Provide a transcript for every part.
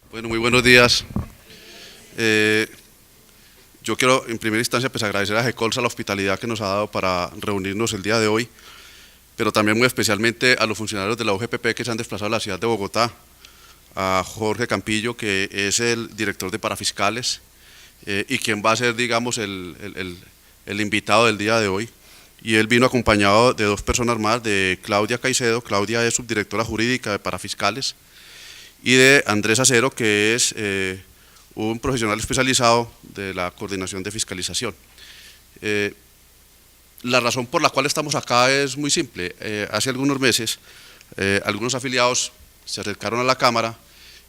Bueno, muy buenos días. Eh, yo quiero en primera instancia pues agradecer a GECOLSA la hospitalidad que nos ha dado para reunirnos el día de hoy, pero también muy especialmente a los funcionarios de la UGPP que se han desplazado a la ciudad de Bogotá, a Jorge Campillo, que es el director de Parafiscales y quien va a ser, digamos, el invitado del día de hoy. Y él vino acompañado de dos personas más, de Claudia Caicedo. Claudia es subdirectora jurídica de Parafiscales, y de Andrés Acero, que es un profesional especializado de la coordinación de fiscalización. Eh, la razón por la cual estamos acá es muy simple. Hace algunos meses, algunos afiliados se acercaron a la Cámara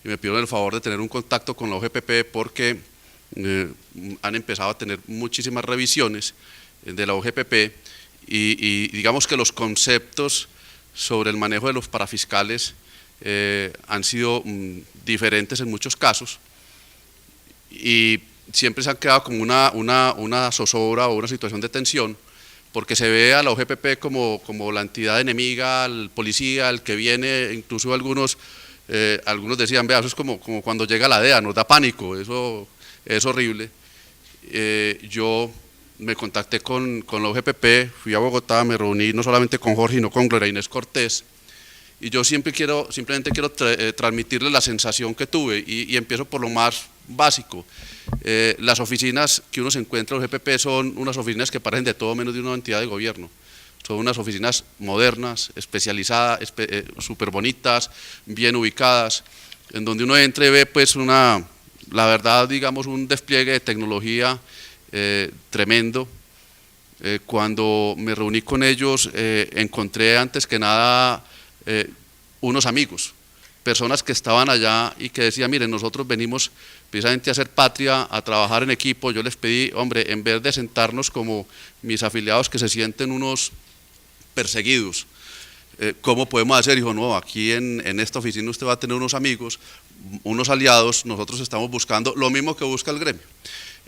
y me pidieron el favor de tener un contacto con la OGPP porque han empezado a tener muchísimas revisiones de la OGPP y digamos que los conceptos sobre el manejo de los parafiscales han sido diferentes en muchos casos y siempre se han quedado como una zozobra o una situación de tensión, porque se ve a la OGPP como la entidad enemiga, al policía, al que viene, incluso algunos decían, vea, eso es como cuando llega la DEA, nos da pánico, eso es horrible. Yo me contacté con la OGPP, fui a Bogotá, me reuní no solamente con Jorge, sino con Gloria Inés Cortés, y yo simplemente quiero transmitirles la sensación que tuve y empiezo por lo más básico. Las oficinas que uno se encuentra en el GPP son unas oficinas que parecen de todo menos de una entidad de gobierno. Son unas oficinas modernas, especializadas, súper bonitas, bien ubicadas, en donde uno entra y ve pues la verdad, digamos, un despliegue de tecnología tremendo. Cuando me reuní con ellos encontré antes que nada unos amigos, personas que estaban allá y que decían, miren, nosotros venimos precisamente a hacer patria, a trabajar en equipo. Yo les pedí, hombre, en vez de sentarnos como mis afiliados que se sienten unos perseguidos, ¿cómo podemos hacer? Dijo, no, aquí en esta oficina usted va a tener unos amigos, unos aliados, nosotros estamos buscando lo mismo que busca el gremio.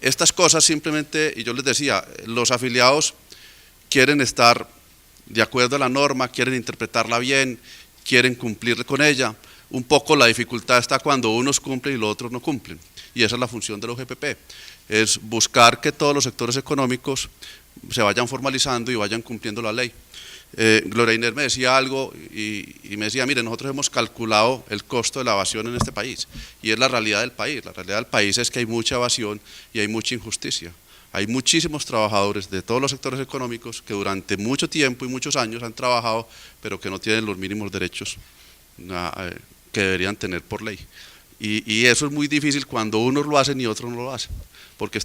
Estas cosas simplemente, y yo les decía, los afiliados quieren estar de acuerdo a la norma, quieren interpretarla bien, quieren cumplir con ella. Un poco la dificultad está cuando unos cumplen y los otros no cumplen. Y esa es la función de la OGPP, es buscar que todos los sectores económicos se vayan formalizando y vayan cumpliendo la ley. Gloria Inés me decía algo y me decía, mire, nosotros hemos calculado el costo de la evasión en este país y es la realidad del país. La realidad del país es que hay mucha evasión y hay mucha injusticia. Hay muchísimos trabajadores de todos los sectores económicos que durante mucho tiempo y muchos años han trabajado, pero que no tienen los mínimos derechos que deberían tener por ley. Y eso es muy difícil cuando unos lo hacen y otros no lo hacen, porque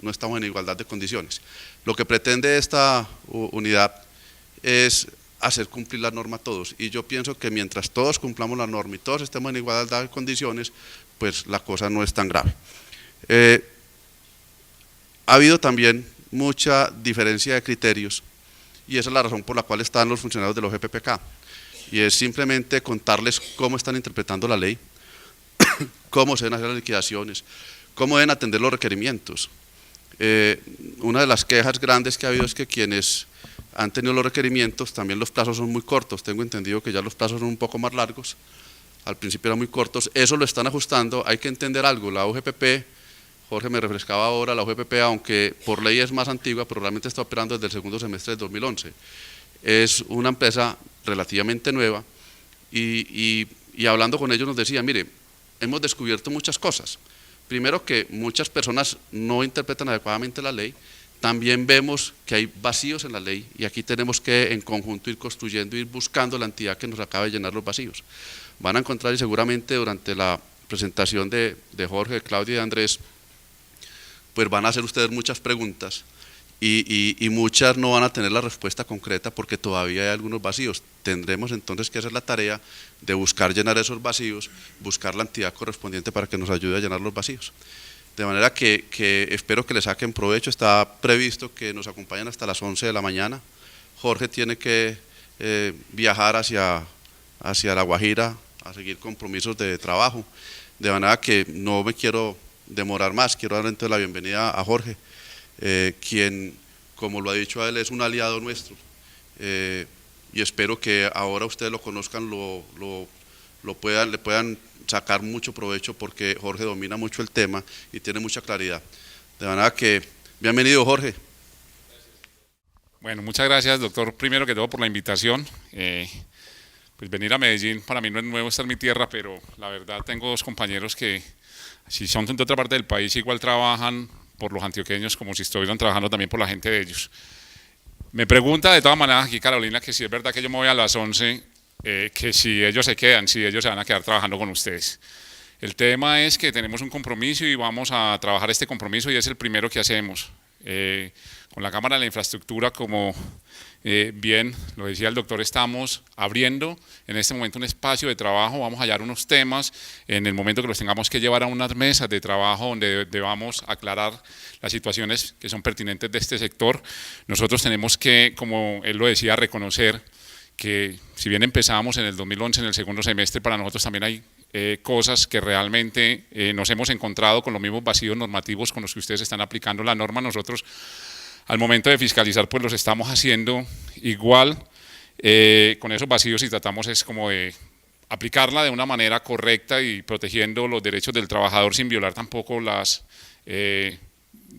no estamos en igualdad de condiciones. Lo que pretende esta unidad es hacer cumplir la norma a todos, y yo pienso que mientras todos cumplamos la norma y todos estemos en igualdad de condiciones, pues la cosa no es tan grave. Ha habido también mucha diferencia de criterios y esa es la razón por la cual están los funcionarios del OGPP acá, y es simplemente contarles cómo están interpretando la ley, cómo se deben hacer las liquidaciones, cómo deben atender los requerimientos. Una de las quejas grandes que ha habido es que quienes han tenido los requerimientos, también los plazos son muy cortos. Tengo entendido que ya los plazos son un poco más largos, al principio eran muy cortos, eso lo están ajustando. Hay que entender algo, la UGPP, Jorge me refrescaba ahora, la UGPP, aunque por ley es más antigua, pero realmente está operando desde el segundo semestre del 2011. Es una empresa relativamente nueva y hablando con ellos nos decía, mire, hemos descubierto muchas cosas. Primero, que muchas personas no interpretan adecuadamente la ley. También vemos que hay vacíos en la ley y aquí tenemos que en conjunto ir construyendo, ir buscando la entidad que nos acabe de llenar los vacíos. Van a encontrar, y seguramente durante la presentación de Jorge, de Claudia y de Andrés, pues van a hacer ustedes muchas preguntas y muchas no van a tener la respuesta concreta porque todavía hay algunos vacíos. Tendremos entonces que hacer la tarea de buscar llenar esos vacíos, buscar la entidad correspondiente para que nos ayude a llenar los vacíos. De manera que espero que le saquen provecho. Está previsto que nos acompañen hasta las 11 de la mañana. Jorge tiene que viajar hacia La Guajira a seguir compromisos de trabajo, de manera que no me quiero demorar más. Quiero dar entonces la bienvenida a Jorge, quien, como lo ha dicho él, es un aliado nuestro, y espero que ahora ustedes lo conozcan lo le puedan sacar mucho provecho, porque Jorge domina mucho el tema y tiene mucha claridad. De manera que, bienvenido, Jorge. Bueno, muchas gracias, doctor, primero que todo por la invitación. Pues venir a Medellín para mí no es nuevo, esta es mi tierra, pero la verdad tengo dos compañeros que, si son de otra parte del país, igual trabajan por los antioqueños como si estuvieran trabajando también por la gente de ellos. Me pregunta de todas maneras aquí Carolina que si es verdad que yo me voy a las 11, que si ellos se quedan, si ellos se van a quedar trabajando con ustedes. El tema es que tenemos un compromiso y vamos a trabajar este compromiso y es el primero que hacemos. Con la Cámara de la Infraestructura, como bien lo decía el doctor, estamos abriendo en este momento un espacio de trabajo, vamos a hallar unos temas en el momento que los tengamos que llevar a unas mesas de trabajo donde debamos aclarar las situaciones que son pertinentes de este sector. Nosotros tenemos que, como él lo decía, reconocer que si bien empezamos en el 2011, en el segundo semestre, para nosotros también hay cosas que realmente nos hemos encontrado con los mismos vacíos normativos con los que ustedes están aplicando la norma. Nosotros al momento de fiscalizar pues los estamos haciendo igual con esos vacíos y tratamos es como de aplicarla de una manera correcta y protegiendo los derechos del trabajador sin violar tampoco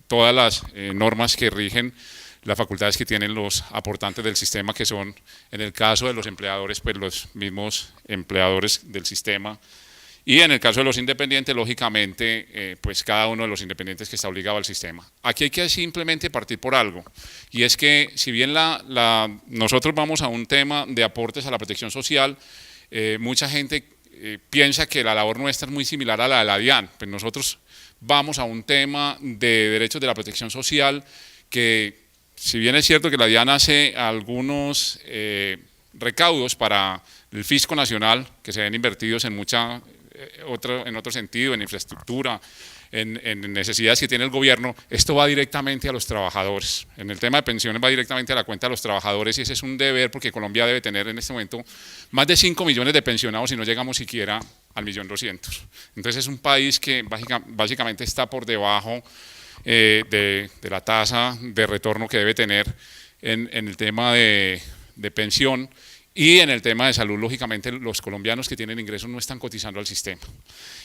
todas las normas que rigen las facultades que tienen los aportantes del sistema, que son, en el caso de los empleadores, pues los mismos empleadores del sistema, y en el caso de los independientes, lógicamente, pues cada uno de los independientes que está obligado al sistema. Aquí hay que simplemente partir por algo, y es que si bien nosotros vamos a un tema de aportes a la protección social, mucha gente piensa que la labor nuestra es muy similar a la de la DIAN, pues nosotros vamos a un tema de derechos de la protección social que, si bien es cierto que la DIAN hace algunos recaudos para el fisco nacional, que se ven invertidos en en otro sentido, en infraestructura, en necesidades que tiene el gobierno, esto va directamente a los trabajadores. En el tema de pensiones va directamente a la cuenta de los trabajadores y ese es un deber porque Colombia debe tener en este momento más de 5 millones de pensionados y no llegamos siquiera al 1.200.000. Entonces es un país que básicamente está por debajo de la tasa de retorno que debe tener en el tema de pensión, y en el tema de salud, lógicamente los colombianos que tienen ingresos no están cotizando al sistema.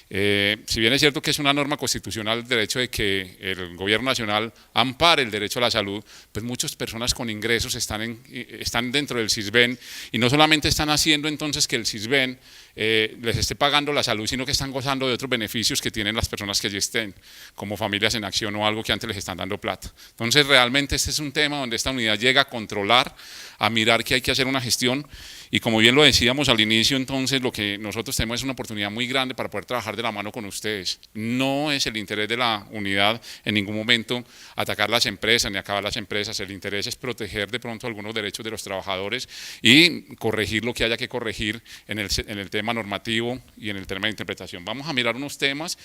Si bien es cierto que es una norma constitucional el derecho de que el gobierno nacional ampare el derecho a la salud, pues muchas personas con ingresos están dentro del SISBEN y no solamente están haciendo entonces que el SISBEN les esté pagando la salud, sino que están gozando de otros beneficios que tienen las personas que allí estén, como familias en acción o algo que antes les están dando plata. Entonces realmente este es un tema donde esta unidad llega a controlar, a mirar que hay que hacer una gestión y como bien lo decíamos al inicio, entonces lo que nosotros tenemos es una oportunidad muy grande para poder trabajar de la mano con ustedes. No es el interés de la unidad en ningún momento atacar las empresas ni acabar las empresas, el interés es proteger de pronto algunos derechos de los trabajadores y corregir lo que haya que corregir en el tema normativo y en el tema de interpretación. Vamos a mirar unos temas,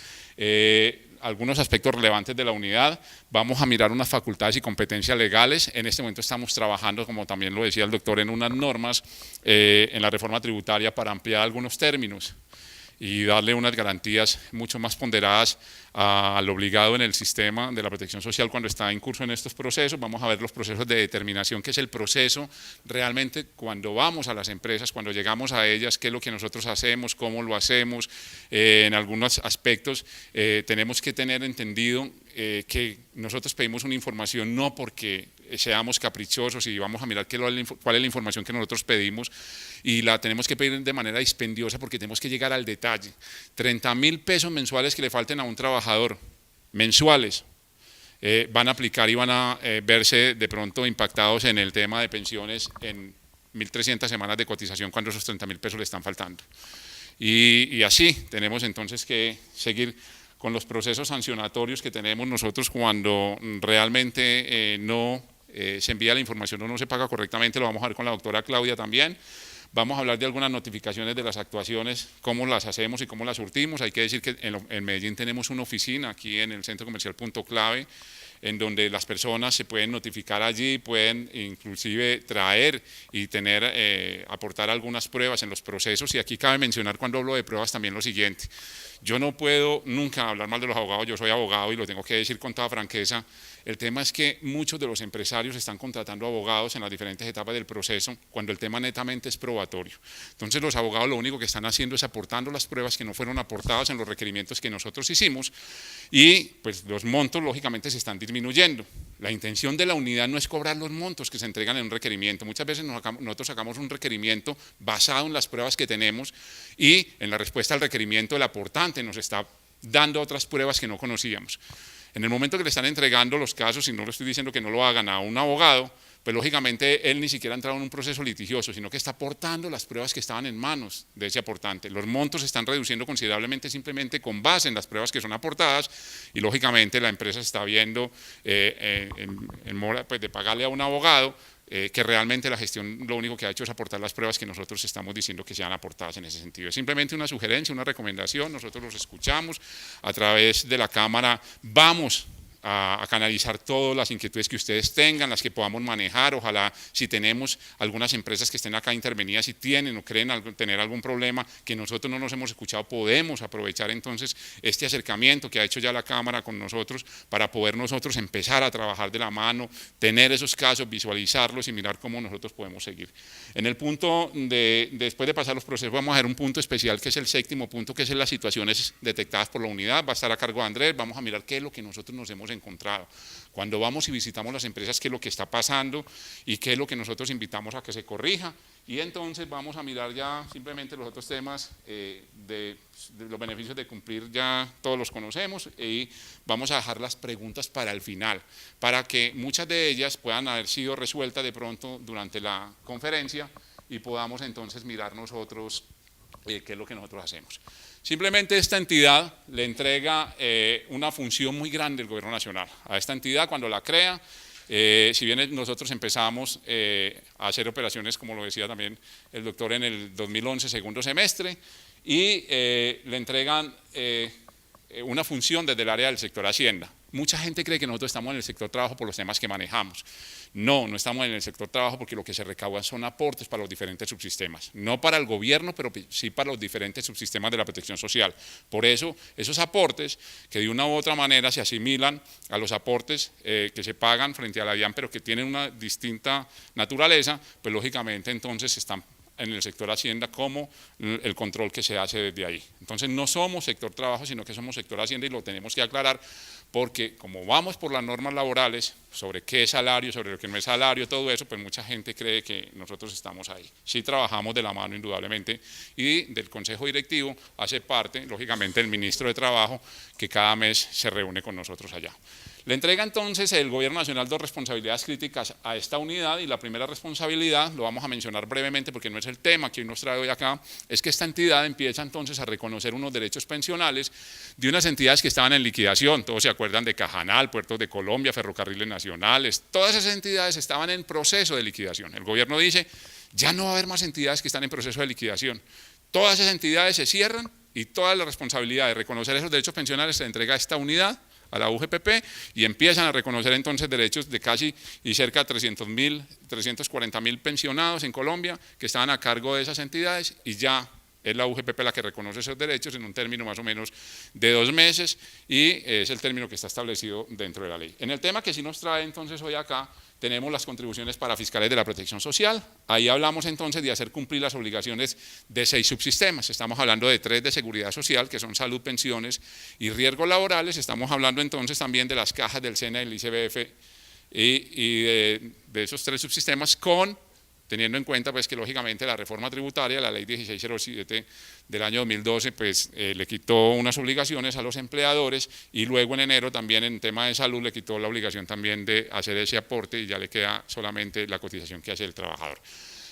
algunos aspectos relevantes de la unidad, vamos a mirar unas facultades y competencias legales. En este momento estamos trabajando, como también lo decía el doctor, en unas normas en la reforma tributaria para ampliar algunos términos y darle unas garantías mucho más ponderadas al obligado en el sistema de la protección social cuando está en curso en estos procesos. Vamos a ver los procesos de determinación, que es el proceso realmente cuando vamos a las empresas, cuando llegamos a ellas, qué es lo que nosotros hacemos, cómo lo hacemos. En algunos aspectos tenemos que tener entendido que nosotros pedimos una información no porque seamos caprichosos y vamos a mirar cuál es la información que nosotros pedimos y la tenemos que pedir de manera dispendiosa porque tenemos que llegar al detalle. 30.000 pesos mensuales que le falten a un trabajador, mensuales, van a aplicar y van a verse de pronto impactados en el tema de pensiones en 1.300 semanas de cotización cuando esos 30.000 pesos le están faltando. Y así tenemos entonces que seguir con los procesos sancionatorios que tenemos nosotros cuando realmente no se envía la información o no se paga correctamente. Lo vamos a ver con la doctora Claudia también. Vamos a hablar de algunas notificaciones de las actuaciones, cómo las hacemos y cómo las surtimos. Hay que decir que en Medellín tenemos una oficina aquí en el Centro Comercial Punto Clave, en donde las personas se pueden notificar allí, pueden inclusive traer y aportar algunas pruebas en los procesos. Y aquí cabe mencionar, cuando hablo de pruebas, también lo siguiente: yo no puedo nunca hablar mal de los abogados, yo soy abogado y lo tengo que decir con toda franqueza. El tema es que muchos de los empresarios están contratando abogados en las diferentes etapas del proceso cuando el tema netamente es probatorio. Entonces los abogados lo único que están haciendo es aportando las pruebas que no fueron aportadas en los requerimientos que nosotros hicimos y pues los montos lógicamente se están disminuyendo. La intención de la unidad no es cobrar los montos que se entregan en un requerimiento. Muchas veces nosotros sacamos un requerimiento basado en las pruebas que tenemos y en la respuesta al requerimiento el aportante nos está dando otras pruebas que no conocíamos. En el momento que le están entregando los casos, y no le estoy diciendo que no lo hagan a un abogado, pues lógicamente él ni siquiera ha entrado en un proceso litigioso, sino que está aportando las pruebas que estaban en manos de ese aportante. Los montos se están reduciendo considerablemente simplemente con base en las pruebas que son aportadas y lógicamente la empresa está viendo en mora pues, de pagarle a un abogado que realmente la gestión lo único que ha hecho es aportar las pruebas que nosotros estamos diciendo que sean aportadas en ese sentido. Es simplemente una sugerencia, una recomendación, nosotros los escuchamos, a través de la Cámara vamos a canalizar todas las inquietudes que ustedes tengan, las que podamos manejar, ojalá si tenemos algunas empresas que estén acá intervenidas y tienen o creen tener algún problema que nosotros no nos hemos escuchado, podemos aprovechar entonces este acercamiento que ha hecho ya la Cámara con nosotros para poder nosotros empezar a trabajar de la mano, tener esos casos, visualizarlos y mirar cómo nosotros podemos seguir. En el punto después de pasar los procesos vamos a ver un punto especial que es el séptimo punto, que es las situaciones detectadas por la unidad, va a estar a cargo de Andrés, vamos a mirar qué es lo que nosotros nos hemos encontrado. Cuando vamos y visitamos las empresas, qué es lo que está pasando y qué es lo que nosotros invitamos a que se corrija. Y entonces vamos a mirar ya simplemente los otros temas de los beneficios de cumplir, ya todos los conocemos, y vamos a dejar las preguntas para el final, para que muchas de ellas puedan haber sido resueltas de pronto durante la conferencia y podamos entonces mirar nosotros qué es lo que nosotros hacemos. Simplemente esta entidad le entrega una función muy grande al Gobierno Nacional. A esta entidad cuando la crea, si bien nosotros empezamos a hacer operaciones, como lo decía también el doctor, en el 2011, segundo semestre, y le entregan una función desde el área del sector Hacienda. Mucha gente cree que nosotros estamos en el sector trabajo por los temas que manejamos. No, no estamos en el sector trabajo porque lo que se recauda son aportes para los diferentes subsistemas. No para el gobierno, pero sí para los diferentes subsistemas de la protección social. Por eso, esos aportes que de una u otra manera se asimilan a los aportes que se pagan frente a la DIAN, pero que tienen una distinta naturaleza, pues lógicamente entonces están en el sector Hacienda como el control que se hace desde ahí. Entonces no somos sector trabajo, sino que somos sector Hacienda y lo tenemos que aclarar porque como vamos por las normas laborales sobre qué es salario, sobre lo que no es salario, todo eso, pues mucha gente cree que nosotros estamos ahí. Sí trabajamos de la mano indudablemente y del Consejo Directivo hace parte, lógicamente, el Ministro de Trabajo que cada mes se reúne con nosotros allá. Le entrega entonces el Gobierno Nacional dos responsabilidades críticas a esta unidad y la primera responsabilidad, lo vamos a mencionar brevemente porque no es el tema que hoy nos trae hoy acá, es que esta entidad empieza entonces a reconocer unos derechos pensionales de unas entidades que estaban en liquidación, todos se acuerdan de Cajanal, Puertos de Colombia, Ferrocarriles Nacionales, todas esas entidades estaban en proceso de liquidación. El gobierno dice, ya no va a haber más entidades que están en proceso de liquidación, todas esas entidades se cierran y toda la responsabilidad de reconocer esos derechos pensionales se entrega a esta unidad, a la UGPP, y empiezan a reconocer entonces derechos de casi y cerca de 340.000 pensionados en Colombia que estaban a cargo de esas entidades y ya es la UGPP la que reconoce esos derechos en un término más o menos de 2 meses y es el término que está establecido dentro de la ley. En el tema que sí nos trae entonces hoy acá, tenemos las contribuciones para fiscales de la protección social. Ahí hablamos entonces de hacer cumplir las obligaciones de 6 subsistemas. Estamos hablando de 3 de seguridad social, que son salud, pensiones y riesgos laborales. Estamos hablando entonces también de las cajas del SENA y del ICBF y de esos 3 subsistemas teniendo en cuenta pues que lógicamente la reforma tributaria, la ley 1607 del año 2012, pues le quitó unas obligaciones a los empleadores y luego en enero también en tema de salud le quitó la obligación también de hacer ese aporte y ya le queda solamente la cotización que hace el trabajador.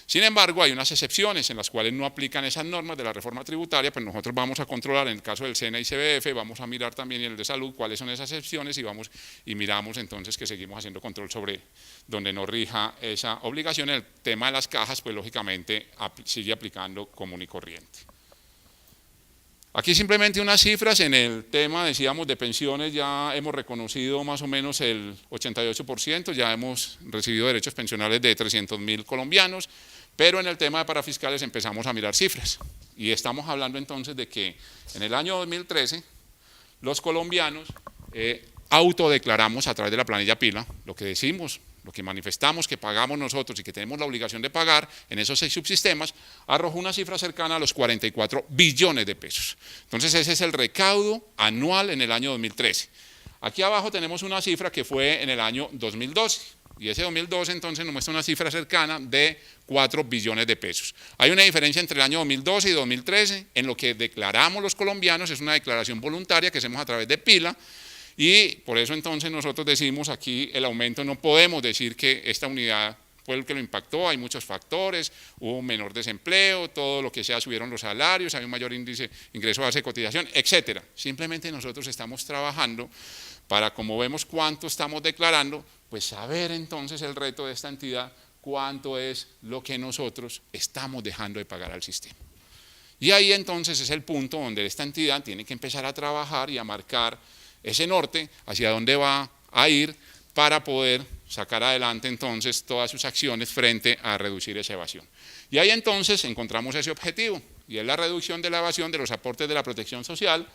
Sin embargo, hay unas excepciones en las cuales no aplican esas normas de la reforma tributaria, pues nosotros vamos a controlar en el caso del SENA y CBF, vamos a mirar también en el de salud cuáles son esas excepciones y miramos entonces que seguimos haciendo control sobre donde no rija esa obligación. El tema de las cajas, pues lógicamente sigue aplicando común y corriente. Aquí simplemente unas cifras, en el tema decíamos de pensiones ya hemos reconocido más o menos el 88%, ya hemos recibido derechos pensionales de 300.000 colombianos, pero en el tema de parafiscales empezamos a mirar cifras y estamos hablando entonces de que en el año 2013 los colombianos autodeclaramos a través de la planilla Pila, lo que decimos, lo que manifestamos que pagamos nosotros y que tenemos la obligación de pagar en esos 6 subsistemas, arrojó una cifra cercana a los 44 billones de pesos. Entonces ese es el recaudo anual en el año 2013. Aquí abajo tenemos una cifra que fue en el año 2012, y ese 2012 entonces nos muestra una cifra cercana de 4 billones de pesos. Hay una diferencia entre el año 2012 y 2013 en lo que declaramos los colombianos, es una declaración voluntaria que hacemos a través de Pila, y por eso entonces nosotros decimos aquí el aumento, no podemos decir que esta unidad fue el que lo impactó, hay muchos factores, hubo un menor desempleo, todo lo que sea, subieron los salarios, hay un mayor índice ingreso base de cotización, etcétera. Simplemente nosotros estamos trabajando para, como vemos cuánto estamos declarando, pues saber entonces el reto de esta entidad, cuánto es lo que nosotros estamos dejando de pagar al sistema. Y ahí entonces es el punto donde esta entidad tiene que empezar a trabajar y a marcar ese norte hacia dónde va a ir para poder sacar adelante entonces todas sus acciones frente a reducir esa evasión. Y ahí entonces encontramos ese objetivo, y es la reducción de la evasión de los aportes de la protección social,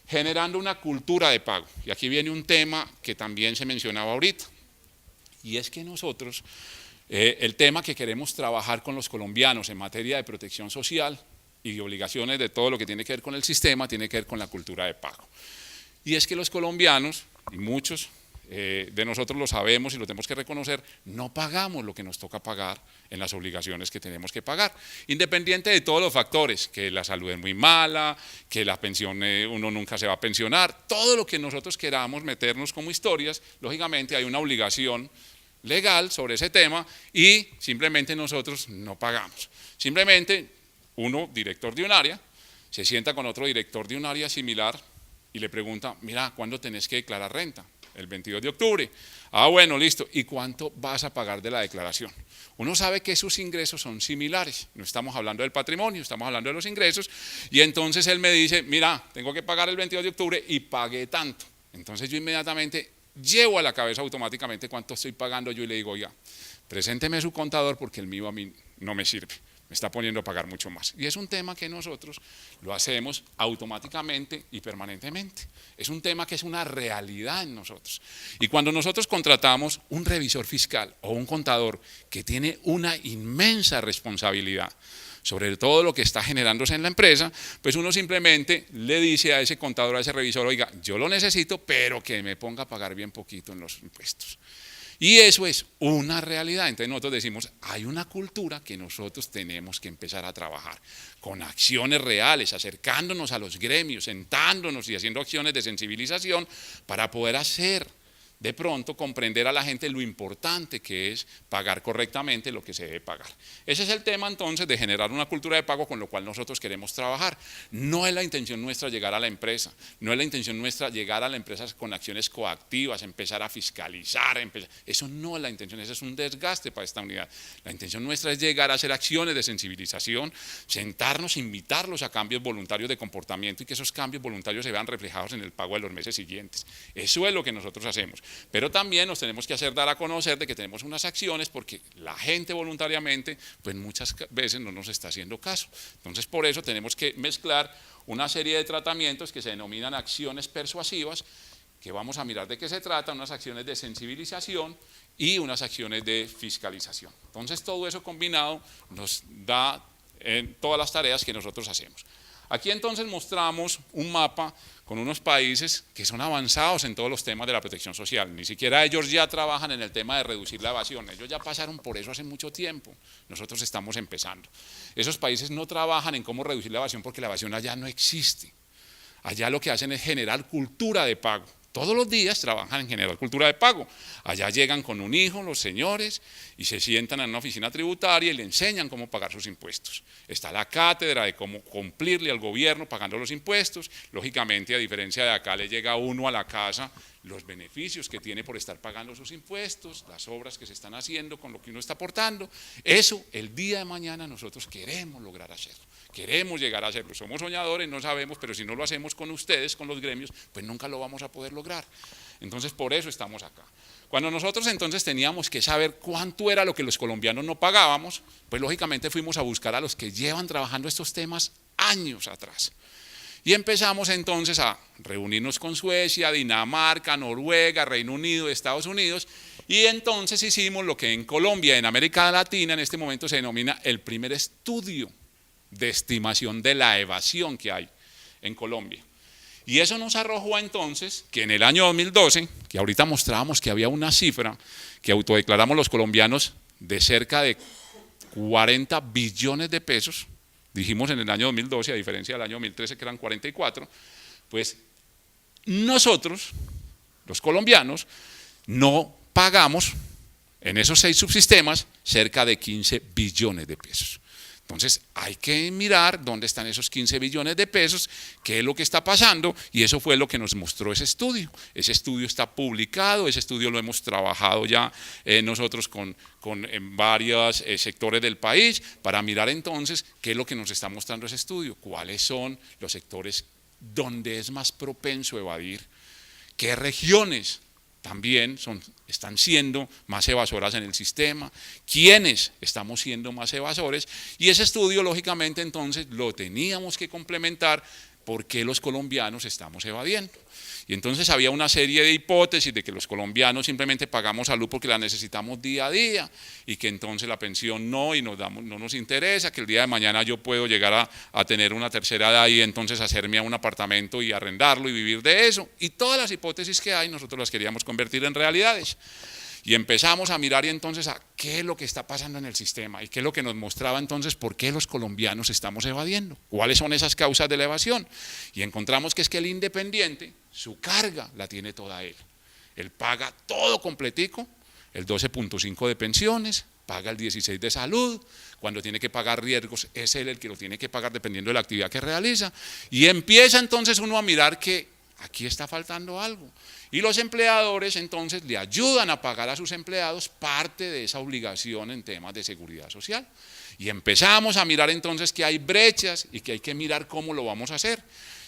generando una cultura de pago. Y aquí viene un tema que también se mencionaba ahorita, y es que nosotros, el tema que queremos trabajar con los colombianos en materia de protección social y obligaciones de todo lo que tiene que ver con el sistema, tiene que ver con la cultura de pago. Y es que los colombianos, y muchos de nosotros lo sabemos y lo tenemos que reconocer, no pagamos lo que nos toca pagar en las obligaciones que tenemos que pagar, independiente de todos los factores, que la salud es muy mala, que la pensión uno nunca se va a pensionar, todo lo que nosotros queramos meternos como historias, lógicamente hay una obligación legal sobre ese tema y simplemente nosotros no pagamos. Simplemente uno, director de un área, se sienta con otro director de un área similar y le pregunta, mira, ¿cuándo tenés que declarar renta? El 22 de octubre. Ah, bueno, listo. ¿Y cuánto vas a pagar de la declaración? Uno sabe que sus ingresos son similares. No estamos hablando del patrimonio, estamos hablando de los ingresos. Y entonces él me dice, mira, tengo que pagar el 22 de octubre y pagué tanto. Entonces yo inmediatamente llevo a la cabeza automáticamente cuánto estoy pagando yo y le digo, oiga, presénteme su contador porque el mío a mí no me sirve. Me está poniendo a pagar mucho más. Y es un tema que nosotros lo hacemos automáticamente y permanentemente. Es un tema que es una realidad en nosotros. Y cuando nosotros contratamos un revisor fiscal o un contador que tiene una inmensa responsabilidad sobre todo lo que está generándose en la empresa, pues uno simplemente le dice a ese contador, a ese revisor, oiga, yo lo necesito, pero que me ponga a pagar bien poquito en los impuestos. Y eso es una realidad. Entonces nosotros decimos, hay una cultura que nosotros tenemos que empezar a trabajar con acciones reales, acercándonos a los gremios, sentándonos y haciendo acciones de sensibilización para poder hacer de pronto comprender a la gente lo importante que es pagar correctamente lo que se debe pagar. Ese es el tema entonces de generar una cultura de pago con lo cual nosotros queremos trabajar. No es la intención nuestra llegar a la empresa, no es la intención nuestra llegar a la empresa con acciones coactivas, empezar a fiscalizar, eso no es la intención, eso es un desgaste para esta unidad. La intención nuestra es llegar a hacer acciones de sensibilización, sentarnos, invitarlos a cambios voluntarios de comportamiento y que esos cambios voluntarios se vean reflejados en el pago de los meses siguientes. Eso es lo que nosotros hacemos. Pero también nos tenemos que hacer dar a conocer de que tenemos unas acciones porque la gente voluntariamente pues muchas veces no nos está haciendo caso. Entonces por eso tenemos que mezclar una serie de tratamientos que se denominan acciones persuasivas, que vamos a mirar de qué se trata, unas acciones de sensibilización y unas acciones de fiscalización. Entonces todo eso combinado nos da en todas las tareas que nosotros hacemos. Aquí entonces mostramos un mapa con unos países que son avanzados en todos los temas de la protección social. Ni siquiera ellos ya trabajan en el tema de reducir la evasión, ellos ya pasaron por eso hace mucho tiempo, nosotros estamos empezando. Esos países no trabajan en cómo reducir la evasión porque la evasión allá no existe. Allá lo que hacen es generar cultura de pago. Todos los días trabajan en generar cultura de pago. Allá llegan con un hijo los señores y se sientan en una oficina tributaria y le enseñan cómo pagar sus impuestos. Está la cátedra de cómo cumplirle al gobierno pagando los impuestos. Lógicamente, a diferencia de acá, le llega uno a la casa los beneficios que tiene por estar pagando sus impuestos, las obras que se están haciendo con lo que uno está aportando. Eso, el día de mañana, nosotros queremos lograr hacerlo. Queremos llegar a hacerlo. Somos soñadores, no sabemos, pero si no lo hacemos con ustedes, con los gremios, pues nunca lo vamos a poder lograr. Entonces, por eso estamos acá. Cuando nosotros entonces teníamos que saber cuánto era lo que los colombianos no pagábamos, pues lógicamente fuimos a buscar a los que llevan trabajando estos temas años atrás. Y empezamos entonces a reunirnos con Suecia, Dinamarca, Noruega, Reino Unido, Estados Unidos, y entonces hicimos lo que en Colombia, en América Latina, en este momento se denomina el primer estudio de estimación de la evasión que hay en Colombia. Y eso nos arrojó entonces que en el año 2012, que ahorita mostrábamos que había una cifra que autodeclaramos los colombianos de cerca de 40 billones de pesos, dijimos en el año 2012, a diferencia del año 2013 que eran 44, pues nosotros, los colombianos, no pagamos en esos 6 subsistemas cerca de 15 billones de pesos. Entonces hay que mirar dónde están esos 15 billones de pesos, qué es lo que está pasando, y eso fue lo que nos mostró ese estudio. Ese estudio está publicado, ese estudio lo hemos trabajado ya nosotros en varios sectores del país para mirar entonces qué es lo que nos está mostrando ese estudio, cuáles son los sectores donde es más propenso a evadir, qué regiones también están siendo más evasoras en el sistema, quiénes estamos siendo más evasores, y ese estudio lógicamente entonces lo teníamos que complementar por qué los colombianos estamos evadiendo. Y entonces había una serie de hipótesis de que los colombianos simplemente pagamos salud porque la necesitamos día a día y que entonces la pensión no nos interesa, que el día de mañana yo puedo llegar a tener una tercera edad y entonces hacerme a un apartamento y arrendarlo y vivir de eso. Y todas las hipótesis que hay nosotros las queríamos convertir en realidades. Y empezamos a mirar y entonces a qué es lo que está pasando en el sistema y qué es lo que nos mostraba entonces por qué los colombianos estamos evadiendo, cuáles son esas causas de la evasión. Y encontramos que es que el independiente, su carga la tiene toda él. Él paga todo completico, el 12.5 de pensiones, paga el 16 de salud, cuando tiene que pagar riesgos es él el que lo tiene que pagar dependiendo de la actividad que realiza. Y empieza entonces uno a mirar que aquí está faltando algo. Y los empleadores entonces le ayudan a pagar a sus empleados parte de esa obligación en temas de seguridad social. Y empezamos a mirar entonces que hay brechas y que hay que mirar cómo lo vamos a hacer.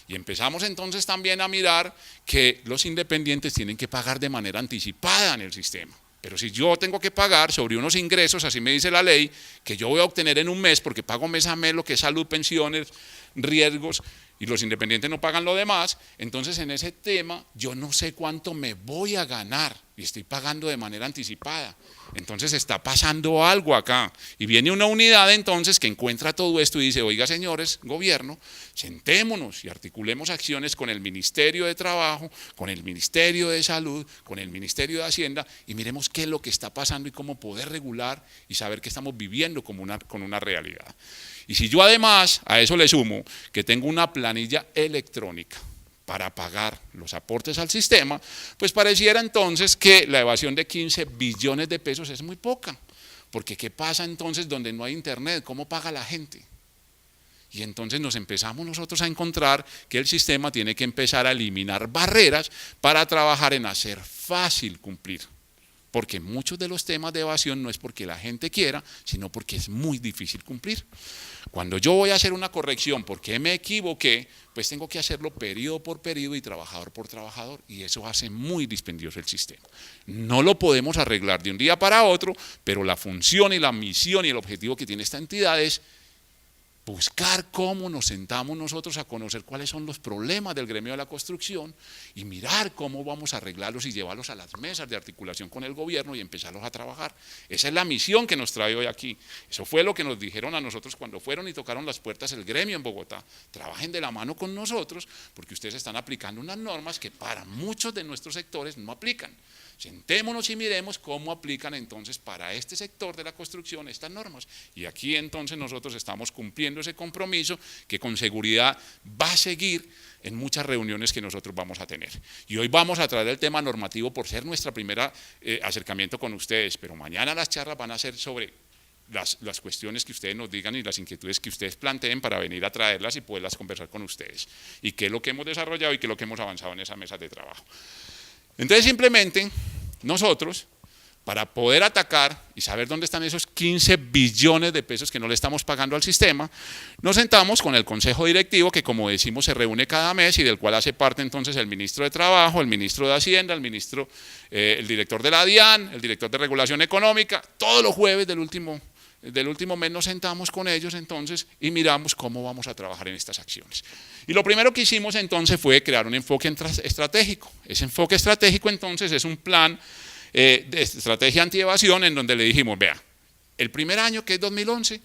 Y empezamos entonces también a mirar que los independientes tienen que pagar de manera anticipada en el sistema. Pero si yo tengo que pagar sobre unos ingresos, así me dice la ley, que yo voy a obtener en un mes, porque pago mes a mes lo que es salud, pensiones, riesgos, y los independientes no pagan lo demás, entonces en ese tema yo no sé cuánto me voy a ganar y estoy pagando de manera anticipada. Entonces está pasando algo acá y viene una unidad entonces que encuentra todo esto y dice, oiga señores, gobierno, sentémonos y articulemos acciones con el Ministerio de Trabajo, con el Ministerio de Salud, con el Ministerio de Hacienda y miremos qué es lo que está pasando y cómo poder regular y saber que estamos viviendo con una realidad. Y si yo además a eso le sumo que tengo una planilla electrónica para pagar los aportes al sistema, pues pareciera entonces que la evasión de 15 billones de pesos es muy poca. Porque ¿qué pasa entonces donde no hay internet? ¿Cómo paga la gente? Y entonces nos empezamos nosotros a encontrar que el sistema tiene que empezar a eliminar barreras para trabajar en hacer fácil cumplir. Porque muchos de los temas de evasión no es porque la gente quiera, sino porque es muy difícil cumplir. Cuando yo voy a hacer una corrección porque me equivoqué, pues tengo que hacerlo periodo por periodo y trabajador por trabajador, y eso hace muy dispendioso el sistema. No lo podemos arreglar de un día para otro, pero la función y la misión y el objetivo que tiene esta entidad es buscar cómo nos sentamos nosotros a conocer cuáles son los problemas del gremio de la construcción y mirar cómo vamos a arreglarlos y llevarlos a las mesas de articulación con el gobierno y empezarlos a trabajar. Esa es la misión que nos trae hoy aquí. Eso fue lo que nos dijeron a nosotros cuando fueron y tocaron las puertas el gremio en Bogotá. Trabajen de la mano con nosotros porque ustedes están aplicando unas normas que para muchos de nuestros sectores no aplican. Sentémonos y miremos cómo aplican entonces para este sector de la construcción estas normas. Y aquí entonces nosotros estamos cumpliendo ese compromiso que con seguridad va a seguir en muchas reuniones que nosotros vamos a tener. Y hoy vamos a traer el tema normativo por ser nuestra primera acercamiento con ustedes, pero mañana las charlas van a ser sobre las cuestiones que ustedes nos digan y las inquietudes que ustedes planteen para venir a traerlas y poderlas conversar con ustedes. Y qué es lo que hemos desarrollado y qué es lo que hemos avanzado en esas mesas de trabajo. Entonces simplemente nosotros, para poder atacar y saber dónde están esos 15 billones de pesos que no le estamos pagando al sistema, nos sentamos con el Consejo Directivo que como decimos se reúne cada mes y del cual hace parte entonces el Ministro de Trabajo, el Ministro de Hacienda, el Director de la DIAN, el Director de Regulación Económica, todos los jueves del último del último mes nos sentamos con ellos entonces y miramos cómo vamos a trabajar en estas acciones. Y lo primero que hicimos entonces fue crear un enfoque estratégico. Ese enfoque estratégico entonces es un plan de estrategia antievasión en donde le dijimos, vea, el primer año, que es 2011,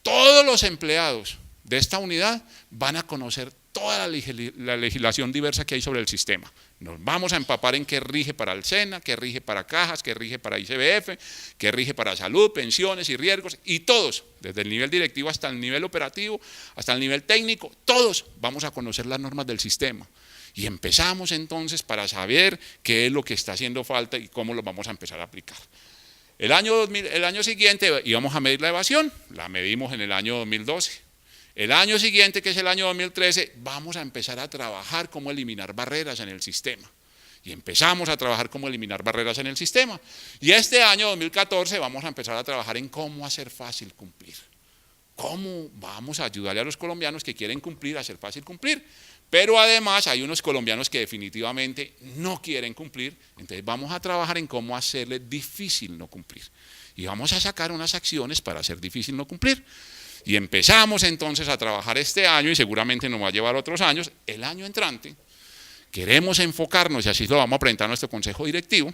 todos los empleados de esta unidad van a conocer toda la legislación diversa que hay sobre el sistema. Nos vamos a empapar en qué rige para el SENA, qué rige para cajas, qué rige para ICBF, qué rige para salud, pensiones y riesgos, y todos, desde el nivel directivo hasta el nivel operativo, hasta el nivel técnico, todos vamos a conocer las normas del sistema. Y empezamos entonces para saber qué es lo que está haciendo falta y cómo lo vamos a empezar a aplicar. El año siguiente íbamos a medir la evasión, la medimos en el año 2012. El año siguiente, que es el año 2013, vamos a empezar a trabajar cómo eliminar barreras en el sistema. Y empezamos a trabajar cómo eliminar barreras en el sistema. Y este año 2014 vamos a empezar a trabajar en cómo hacer fácil cumplir. ¿Cómo vamos a ayudarle a los colombianos que quieren cumplir a hacer fácil cumplir? Pero además hay unos colombianos que definitivamente no quieren cumplir, entonces vamos a trabajar en cómo hacerle difícil no cumplir. Y vamos a sacar unas acciones para hacer difícil no cumplir. Y empezamos entonces a trabajar este año, y seguramente nos va a llevar otros años, el año entrante. Queremos enfocarnos, y así lo vamos a presentar a nuestro consejo directivo,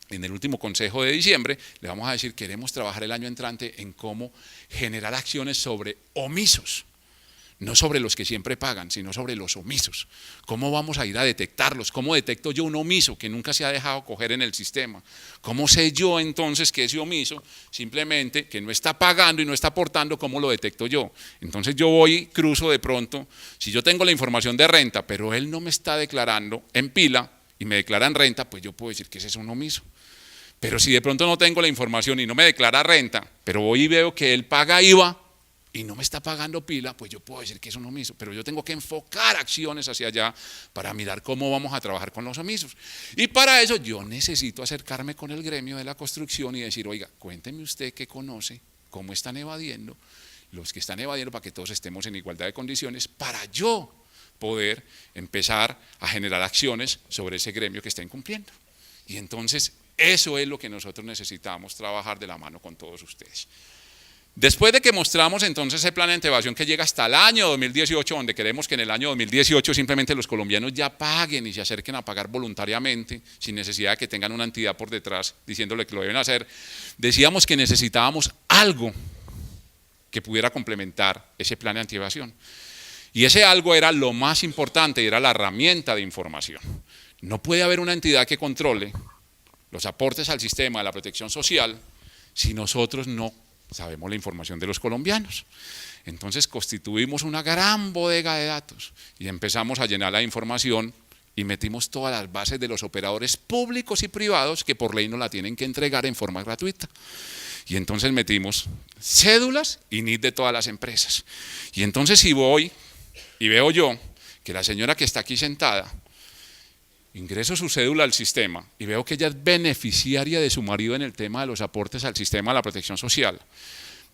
en el último consejo de diciembre, le vamos a decir, queremos trabajar el año entrante en cómo generar acciones sobre omisos. No sobre los que siempre pagan, sino sobre los omisos. ¿Cómo vamos a ir a detectarlos? ¿Cómo detecto yo un omiso que nunca se ha dejado coger en el sistema? ¿Cómo sé yo entonces que ese omiso, simplemente que no está pagando y no está aportando, cómo lo detecto yo? Entonces yo voy, cruzo de pronto, si yo tengo la información de renta, pero él no me está declarando en pila y me declara en renta, pues yo puedo decir que ese es un omiso. Pero si de pronto no tengo la información y no me declara renta, pero voy y veo que él paga IVA, y no me está pagando pila, pues yo puedo decir que es un omiso, pero yo tengo que enfocar acciones hacia allá para mirar cómo vamos a trabajar con los omisos. Y para eso yo necesito acercarme con el gremio de la construcción y decir, oiga, cuénteme usted qué conoce, cómo están evadiendo, los que están evadiendo, para que todos estemos en igualdad de condiciones, para yo poder empezar a generar acciones sobre ese gremio que está incumpliendo. Y entonces eso es lo que nosotros necesitamos trabajar de la mano con todos ustedes. Después de que mostramos entonces ese plan de antievasión que llega hasta el año 2018, donde queremos que en el año 2018 simplemente los colombianos ya paguen y se acerquen a pagar voluntariamente, sin necesidad de que tengan una entidad por detrás diciéndole que lo deben hacer, decíamos que necesitábamos algo que pudiera complementar ese plan de antievasión. Y ese algo era lo más importante, y era la herramienta de información. No puede haber una entidad que controle los aportes al sistema de la protección social si nosotros no sabemos la información de los colombianos. Entonces constituimos una gran bodega de datos y empezamos a llenar la información y metimos todas las bases de los operadores públicos y privados que por ley nos la tienen que entregar en forma gratuita. Y entonces metimos cédulas y NID de todas las empresas. Y entonces si voy y veo yo que la señora que está aquí sentada, ingreso su cédula al sistema y veo que ella es beneficiaria de su marido en el tema de los aportes al sistema de la protección social,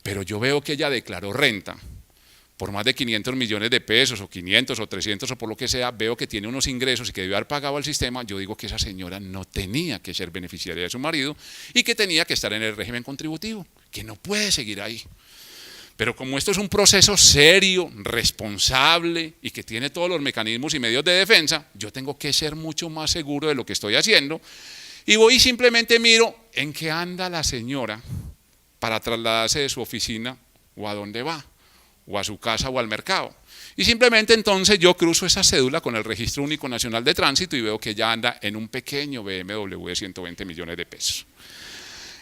pero yo veo que ella declaró renta por más de 500 millones de pesos, o 500 o 300 o por lo que sea, veo que tiene unos ingresos y que debe haber pagado al sistema, yo digo que esa señora no tenía que ser beneficiaria de su marido y que tenía que estar en el régimen contributivo, que no puede seguir ahí. Pero como esto es un proceso serio, responsable y que tiene todos los mecanismos y medios de defensa, yo tengo que ser mucho más seguro de lo que estoy haciendo y voy y simplemente miro en qué anda la señora para trasladarse de su oficina o a dónde va, o a su casa o al mercado. Y simplemente entonces yo cruzo esa cédula con el Registro Único Nacional de Tránsito y veo que ella anda en un pequeño BMW de 120 millones de pesos.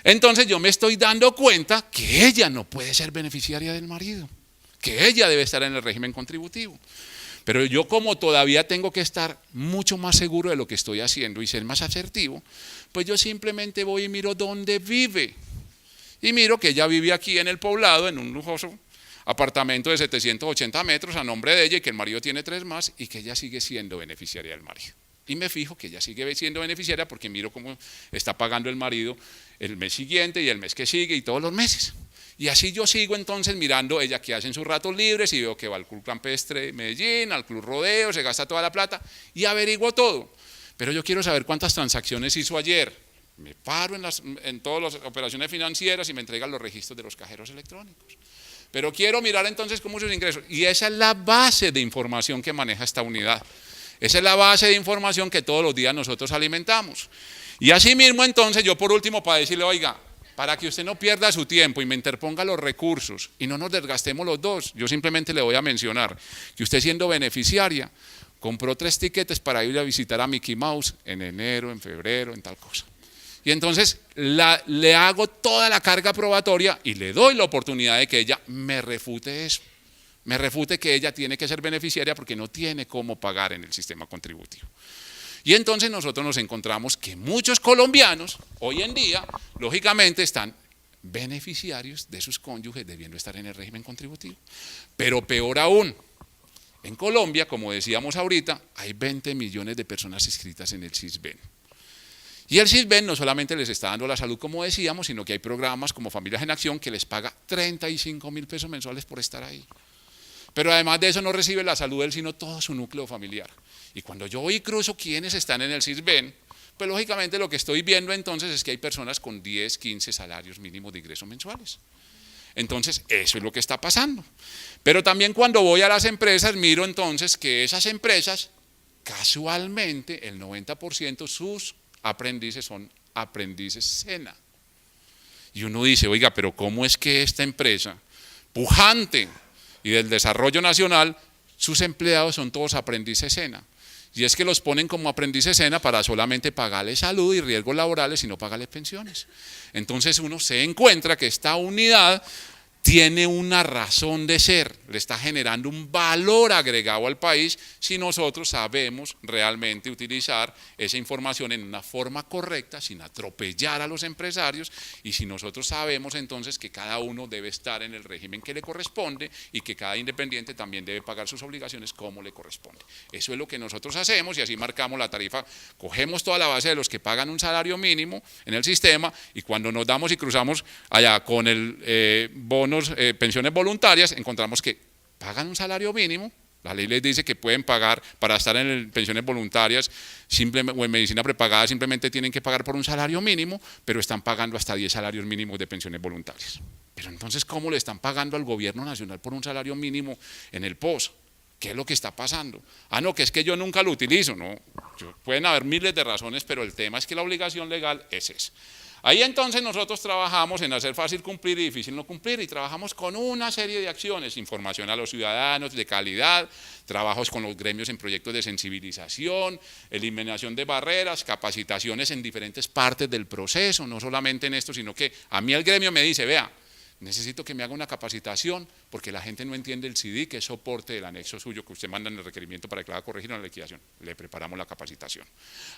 Entonces yo me estoy dando cuenta que ella no puede ser beneficiaria del marido, que ella debe estar en el régimen contributivo. Pero yo, como todavía tengo que estar mucho más seguro de lo que estoy haciendo y ser más asertivo, pues yo simplemente voy y miro dónde vive. Y miro que ella vive aquí en el Poblado, en un lujoso apartamento de 780 metros a nombre de ella, y que el marido tiene 3 más, y que ella sigue siendo beneficiaria del marido. Y me fijo que ella sigue siendo beneficiaria porque miro cómo está pagando el marido el mes siguiente y el mes que sigue y todos los meses. Y así yo sigo entonces mirando ella que hace en sus ratos libres y veo que va al Club Campestre de Medellín, al Club Rodeo, se gasta toda la plata y averiguo todo. Pero yo quiero saber cuántas transacciones hizo ayer. me paro en todas las operaciones financieras y me entregan los registros de los cajeros electrónicos. Pero quiero mirar entonces cómo sus ingresos. Y esa es la base de información que maneja esta unidad. Esa es la base de información que todos los días nosotros alimentamos. Y asimismo entonces yo por último para decirle, oiga, para que usted no pierda su tiempo y me interponga los recursos y no nos desgastemos los dos, yo simplemente le voy a mencionar que usted siendo beneficiaria compró 3 tiquetes para ir a visitar a Mickey Mouse en enero, en febrero, en tal cosa. Y entonces le hago toda la carga probatoria y le doy la oportunidad de que ella me refute eso. Me refute que ella tiene que ser beneficiaria porque no tiene cómo pagar en el sistema contributivo. Y entonces nosotros nos encontramos que muchos colombianos hoy en día, lógicamente, están beneficiarios de sus cónyuges debiendo estar en el régimen contributivo. Pero peor aún, en Colombia, como decíamos ahorita, hay 20 millones de personas inscritas en el SISBEN. Y el SISBEN no solamente les está dando la salud, como decíamos, sino que hay programas como Familias en Acción que les paga 35.000 pesos mensuales por estar ahí. Pero además de eso no recibe la salud él, sino todo su núcleo familiar. Y cuando yo voy y cruzo quienes están en el SISBEN, pues lógicamente lo que estoy viendo entonces es que hay personas con 10, 15 salarios mínimos de ingresos mensuales. Entonces eso es lo que está pasando. Pero también cuando voy a las empresas miro entonces que esas empresas, casualmente el 90% sus aprendices son aprendices SENA. Y uno dice, oiga, pero ¿cómo es que esta empresa pujante y del desarrollo nacional, sus empleados son todos aprendices SENA? Y es que los ponen como aprendices SENA para solamente pagarles salud y riesgos laborales y no pagarles pensiones. Entonces uno se encuentra que esta unidad tiene una razón de ser, le está generando un valor agregado al país si nosotros sabemos realmente utilizar esa información en una forma correcta, sin atropellar a los empresarios, y si nosotros sabemos entonces que cada uno debe estar en el régimen que le corresponde y que cada independiente también debe pagar sus obligaciones como le corresponde. Eso es lo que nosotros hacemos y así marcamos la tarifa, cogemos toda la base de los que pagan un salario mínimo en el sistema y cuando nos damos y cruzamos allá con el bono pensiones voluntarias, encontramos que pagan un salario mínimo. La ley les dice que pueden pagar para estar en pensiones voluntarias o en medicina prepagada, simplemente tienen que pagar por un salario mínimo, pero están pagando hasta 10 salarios mínimos de pensiones voluntarias. Pero entonces, ¿cómo le están pagando al gobierno nacional por un salario mínimo en el POS? ¿Qué es lo que está pasando? Ah, no, que es que yo nunca lo utilizo. No, pueden haber miles de razones, pero el tema es que la obligación legal es esa. Ahí entonces nosotros trabajamos en hacer fácil cumplir y difícil no cumplir y trabajamos con una serie de acciones, información a los ciudadanos de calidad, trabajos con los gremios en proyectos de sensibilización, eliminación de barreras, capacitaciones en diferentes partes del proceso, no solamente en esto, sino que a mí el gremio me dice, vea, necesito que me haga una capacitación porque la gente no entiende el CD, que es soporte del anexo suyo que usted manda en el requerimiento para que la haga corregir en la liquidación. Le preparamos la capacitación.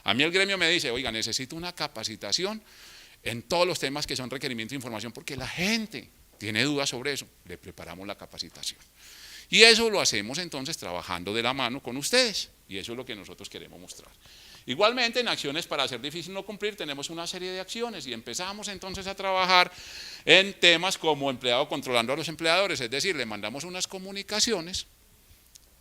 A mí el gremio me dice, oiga, necesito una capacitación en todos los temas que son requerimientos de información porque la gente tiene dudas sobre eso. Le preparamos la capacitación. Y eso lo hacemos entonces trabajando de la mano con ustedes y eso es lo que nosotros queremos mostrar. Igualmente en acciones para hacer difícil no cumplir tenemos una serie de acciones y empezamos entonces a trabajar en temas como empleado controlando a los empleadores, es decir, le mandamos unas comunicaciones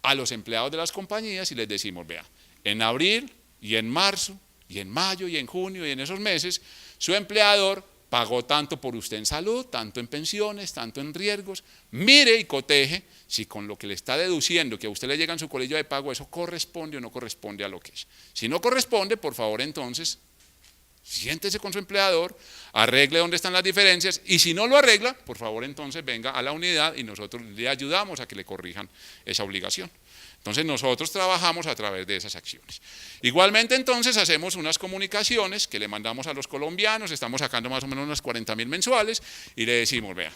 a los empleados de las compañías y les decimos, vea, en abril y en marzo y en mayo y en junio y en esos meses su empleador pagó tanto por usted en salud, tanto en pensiones, tanto en riesgos, mire y coteje si con lo que le está deduciendo que a usted le llega en su colillo de pago eso corresponde o no corresponde a lo que es. Si no corresponde, por favor entonces, siéntese con su empleador, arregle dónde están las diferencias y si no lo arregla, por favor entonces venga a la unidad y nosotros le ayudamos a que le corrijan esa obligación. Entonces nosotros trabajamos a través de esas acciones. Igualmente entonces hacemos unas comunicaciones que le mandamos a los colombianos, estamos sacando más o menos unas 40.000 mensuales y le decimos, vea,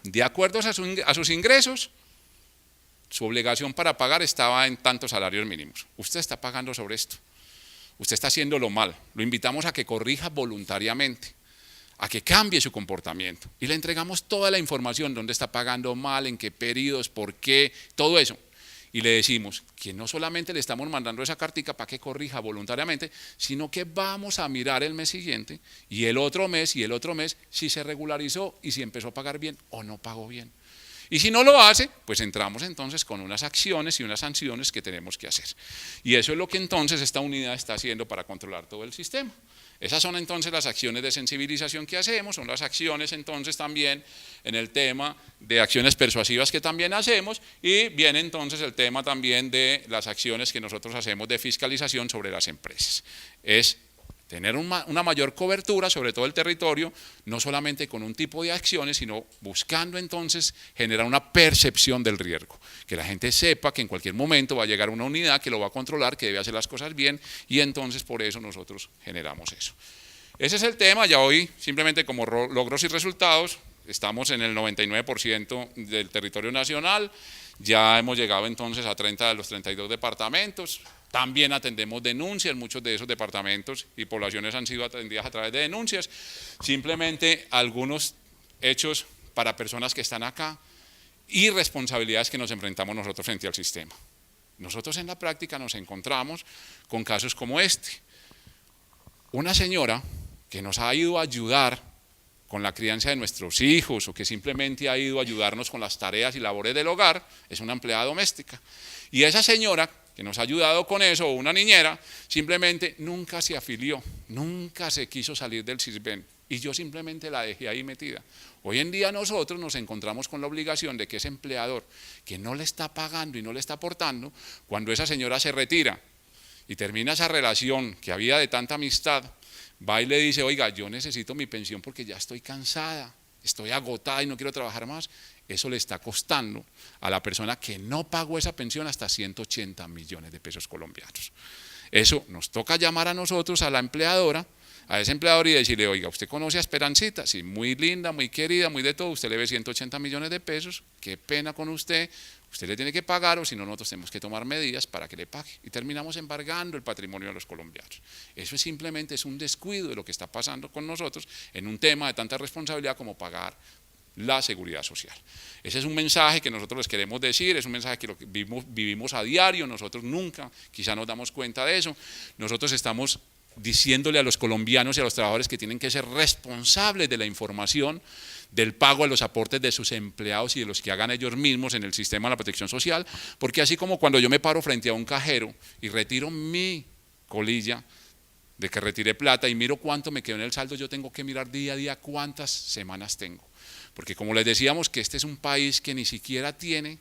de acuerdo a sus ingresos, su obligación para pagar estaba en tantos salarios mínimos. Usted está pagando sobre esto, usted está haciéndolo mal, lo invitamos a que corrija voluntariamente, a que cambie su comportamiento y le entregamos toda la información, dónde está pagando mal, en qué periodos, por qué, todo eso. Y le decimos que no solamente le estamos mandando esa cartica para que corrija voluntariamente, sino que vamos a mirar el mes siguiente y el otro mes si se regularizó y si empezó a pagar bien o no pagó bien. Y si no lo hace, pues entramos entonces con unas acciones y unas sanciones que tenemos que hacer. Y eso es lo que entonces esta unidad está haciendo para controlar todo el sistema. Esas son entonces las acciones de sensibilización que hacemos, son las acciones entonces también en el tema de acciones persuasivas que también hacemos, y viene entonces el tema también de las acciones que nosotros hacemos de fiscalización sobre las empresas. Es tener una mayor cobertura sobre todo el territorio, no solamente con un tipo de acciones, sino buscando entonces generar una percepción del riesgo, que la gente sepa que en cualquier momento va a llegar una unidad que lo va a controlar, que debe hacer las cosas bien, y entonces por eso nosotros generamos eso. Ese es el tema. Ya hoy, simplemente como logros y resultados, estamos en el 99% del territorio nacional, ya hemos llegado entonces a 30 de los 32 departamentos. También atendemos denuncias, muchos de esos departamentos y poblaciones han sido atendidas a través de denuncias. Simplemente algunos hechos para personas que están acá y responsabilidades que nos enfrentamos nosotros frente al sistema. Nosotros en la práctica nos encontramos con casos como este. Una señora que nos ha ido a ayudar con la crianza de nuestros hijos o que simplemente ha ido a ayudarnos con las tareas y labores del hogar, es una empleada doméstica. Y esa señora que nos ha ayudado con eso, o una niñera, simplemente nunca se afilió, nunca se quiso salir del Sisbén, y yo simplemente la dejé ahí metida. Hoy en día nosotros nos encontramos con la obligación de que ese empleador que no le está pagando y no le está aportando, cuando esa señora se retira y termina esa relación que había de tanta amistad, va y le dice, oiga, yo necesito mi pensión porque ya estoy cansada, estoy agotada y no quiero trabajar más. Eso le está costando a la persona que no pagó esa pensión hasta 180 millones de pesos colombianos. Eso nos toca llamar a nosotros, a la empleadora, a ese empleador, y decirle, oiga, ¿usted conoce a Esperancita? Sí, muy linda, muy querida, muy de todo, usted le ve 180 millones de pesos, qué pena con usted, usted le tiene que pagar, o si no nosotros tenemos que tomar medidas para que le pague. Y terminamos embargando el patrimonio de los colombianos. Eso simplemente es un descuido de lo que está pasando con nosotros en un tema de tanta responsabilidad como pagar la seguridad social. Ese es un mensaje que nosotros les queremos decir, es un mensaje que lo vivimos a diario, nosotros nunca, quizá nos damos cuenta de eso. Nosotros estamos diciéndole a los colombianos y a los trabajadores que tienen que ser responsables de la información, del pago de los aportes de sus empleados y de los que hagan ellos mismos en el sistema de la protección social, porque así como cuando yo me paro frente a un cajero y retiro mi colilla de que retiré plata y miro cuánto me quedó en el saldo, yo tengo que mirar día a día cuántas semanas tengo. Porque como les decíamos que este es un país que ni siquiera tiene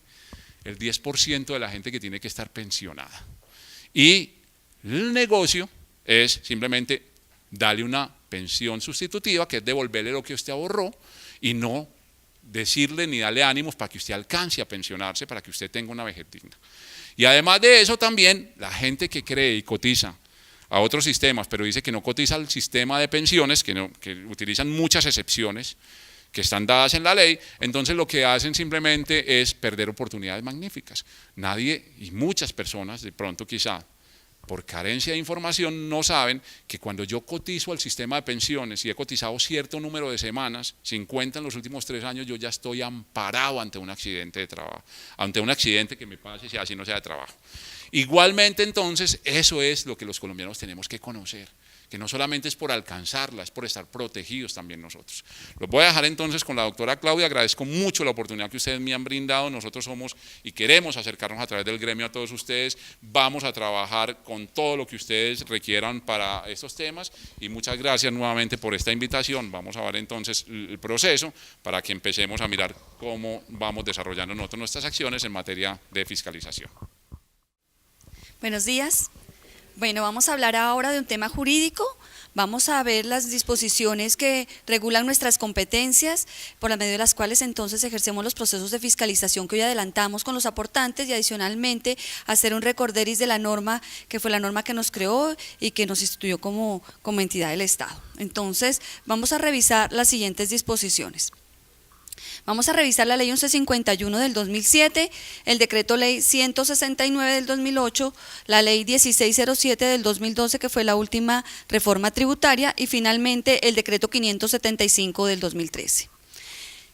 el 10% de la gente que tiene que estar pensionada. Y el negocio es simplemente darle una pensión sustitutiva, que es devolverle lo que usted ahorró, y no decirle ni darle ánimos para que usted alcance a pensionarse, para que usted tenga una vejez digna. Y además de eso también, la gente que cree y cotiza a otros sistemas, pero dice que no cotiza al sistema de pensiones, que utilizan muchas excepciones que están dadas en la ley, entonces lo que hacen simplemente es perder oportunidades magníficas. Nadie y muchas personas de pronto quizá por carencia de información no saben que cuando yo cotizo al sistema de pensiones y he cotizado cierto número de semanas, 50 en los últimos 3 años, yo ya estoy amparado ante un accidente de trabajo, ante un accidente que me pase, sea así no sea de trabajo. Igualmente entonces eso es lo que los colombianos tenemos que conocer, que no solamente es por alcanzarla, es por estar protegidos también nosotros. Los voy a dejar entonces con la doctora Claudia. Agradezco mucho la oportunidad que ustedes me han brindado. Nosotros somos y queremos acercarnos a través del gremio a todos ustedes. Vamos a trabajar con todo lo que ustedes requieran para estos temas, y muchas gracias nuevamente por esta invitación. Vamos a ver entonces el proceso para que empecemos a mirar cómo vamos desarrollando nosotros nuestras acciones en materia de fiscalización. Buenos días. Bueno, vamos a hablar ahora de un tema jurídico. Vamos a ver las disposiciones que regulan nuestras competencias, por medio de las cuales entonces ejercemos los procesos de fiscalización que hoy adelantamos con los aportantes, y adicionalmente hacer un recorderis de la norma que fue la norma que nos creó y que nos instituyó como entidad del Estado. Entonces, vamos a revisar las siguientes disposiciones. Vamos a revisar la ley 1151 del 2007, el decreto ley 169 del 2008, la ley 1607 del 2012, que fue la última reforma tributaria, y finalmente el decreto 575 del 2013.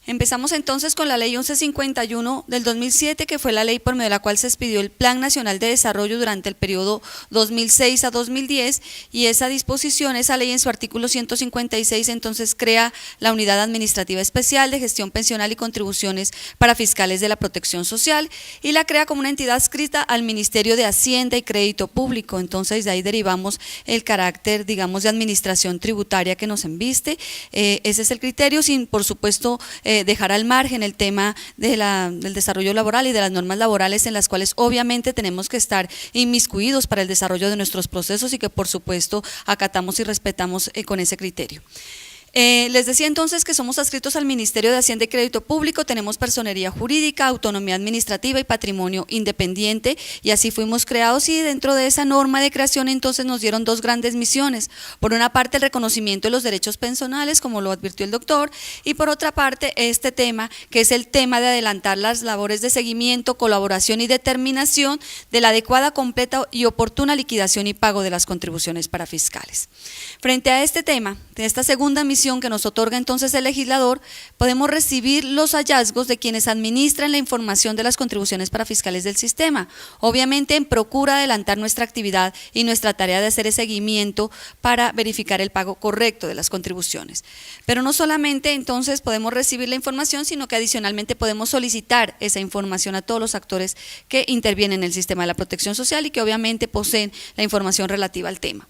Empezamos entonces con la Ley 1151 del 2007, que fue la ley por medio de la cual se expidió el Plan Nacional de Desarrollo durante el periodo 2006 a 2010, y esa disposición, esa ley en su artículo 156, entonces crea la Unidad Administrativa Especial de Gestión Pensional y Contribuciones para Fiscales de la Protección Social, y la crea como una entidad adscrita al Ministerio de Hacienda y Crédito Público. Entonces de ahí derivamos el carácter, digamos, de administración tributaria que nos embiste. Ese es el criterio, sin por supuesto dejar al margen el tema del desarrollo laboral y de las normas laborales, en las cuales obviamente tenemos que estar inmiscuidos para el desarrollo de nuestros procesos y que por supuesto acatamos y respetamos con ese criterio. Les decía entonces que somos adscritos al Ministerio de Hacienda y Crédito Público, tenemos personería jurídica, autonomía administrativa y patrimonio independiente, y así fuimos creados, y dentro de esa norma de creación entonces nos dieron dos grandes misiones: por una parte el reconocimiento de los derechos pensionales, como lo advirtió el doctor, y por otra parte este tema, que es el tema de adelantar las labores de seguimiento, colaboración y determinación de la adecuada, completa y oportuna liquidación y pago de las contribuciones para fiscales. Frente a este tema, de esta segunda misión que nos otorga entonces el legislador, podemos recibir los hallazgos de quienes administran la información de las contribuciones para fiscales del sistema, obviamente en procura de adelantar nuestra actividad y nuestra tarea de hacer el seguimiento para verificar el pago correcto de las contribuciones. Pero no solamente entonces podemos recibir la información, sino que adicionalmente podemos solicitar esa información a todos los actores que intervienen en el sistema de la protección social y que obviamente poseen la información relativa al tema.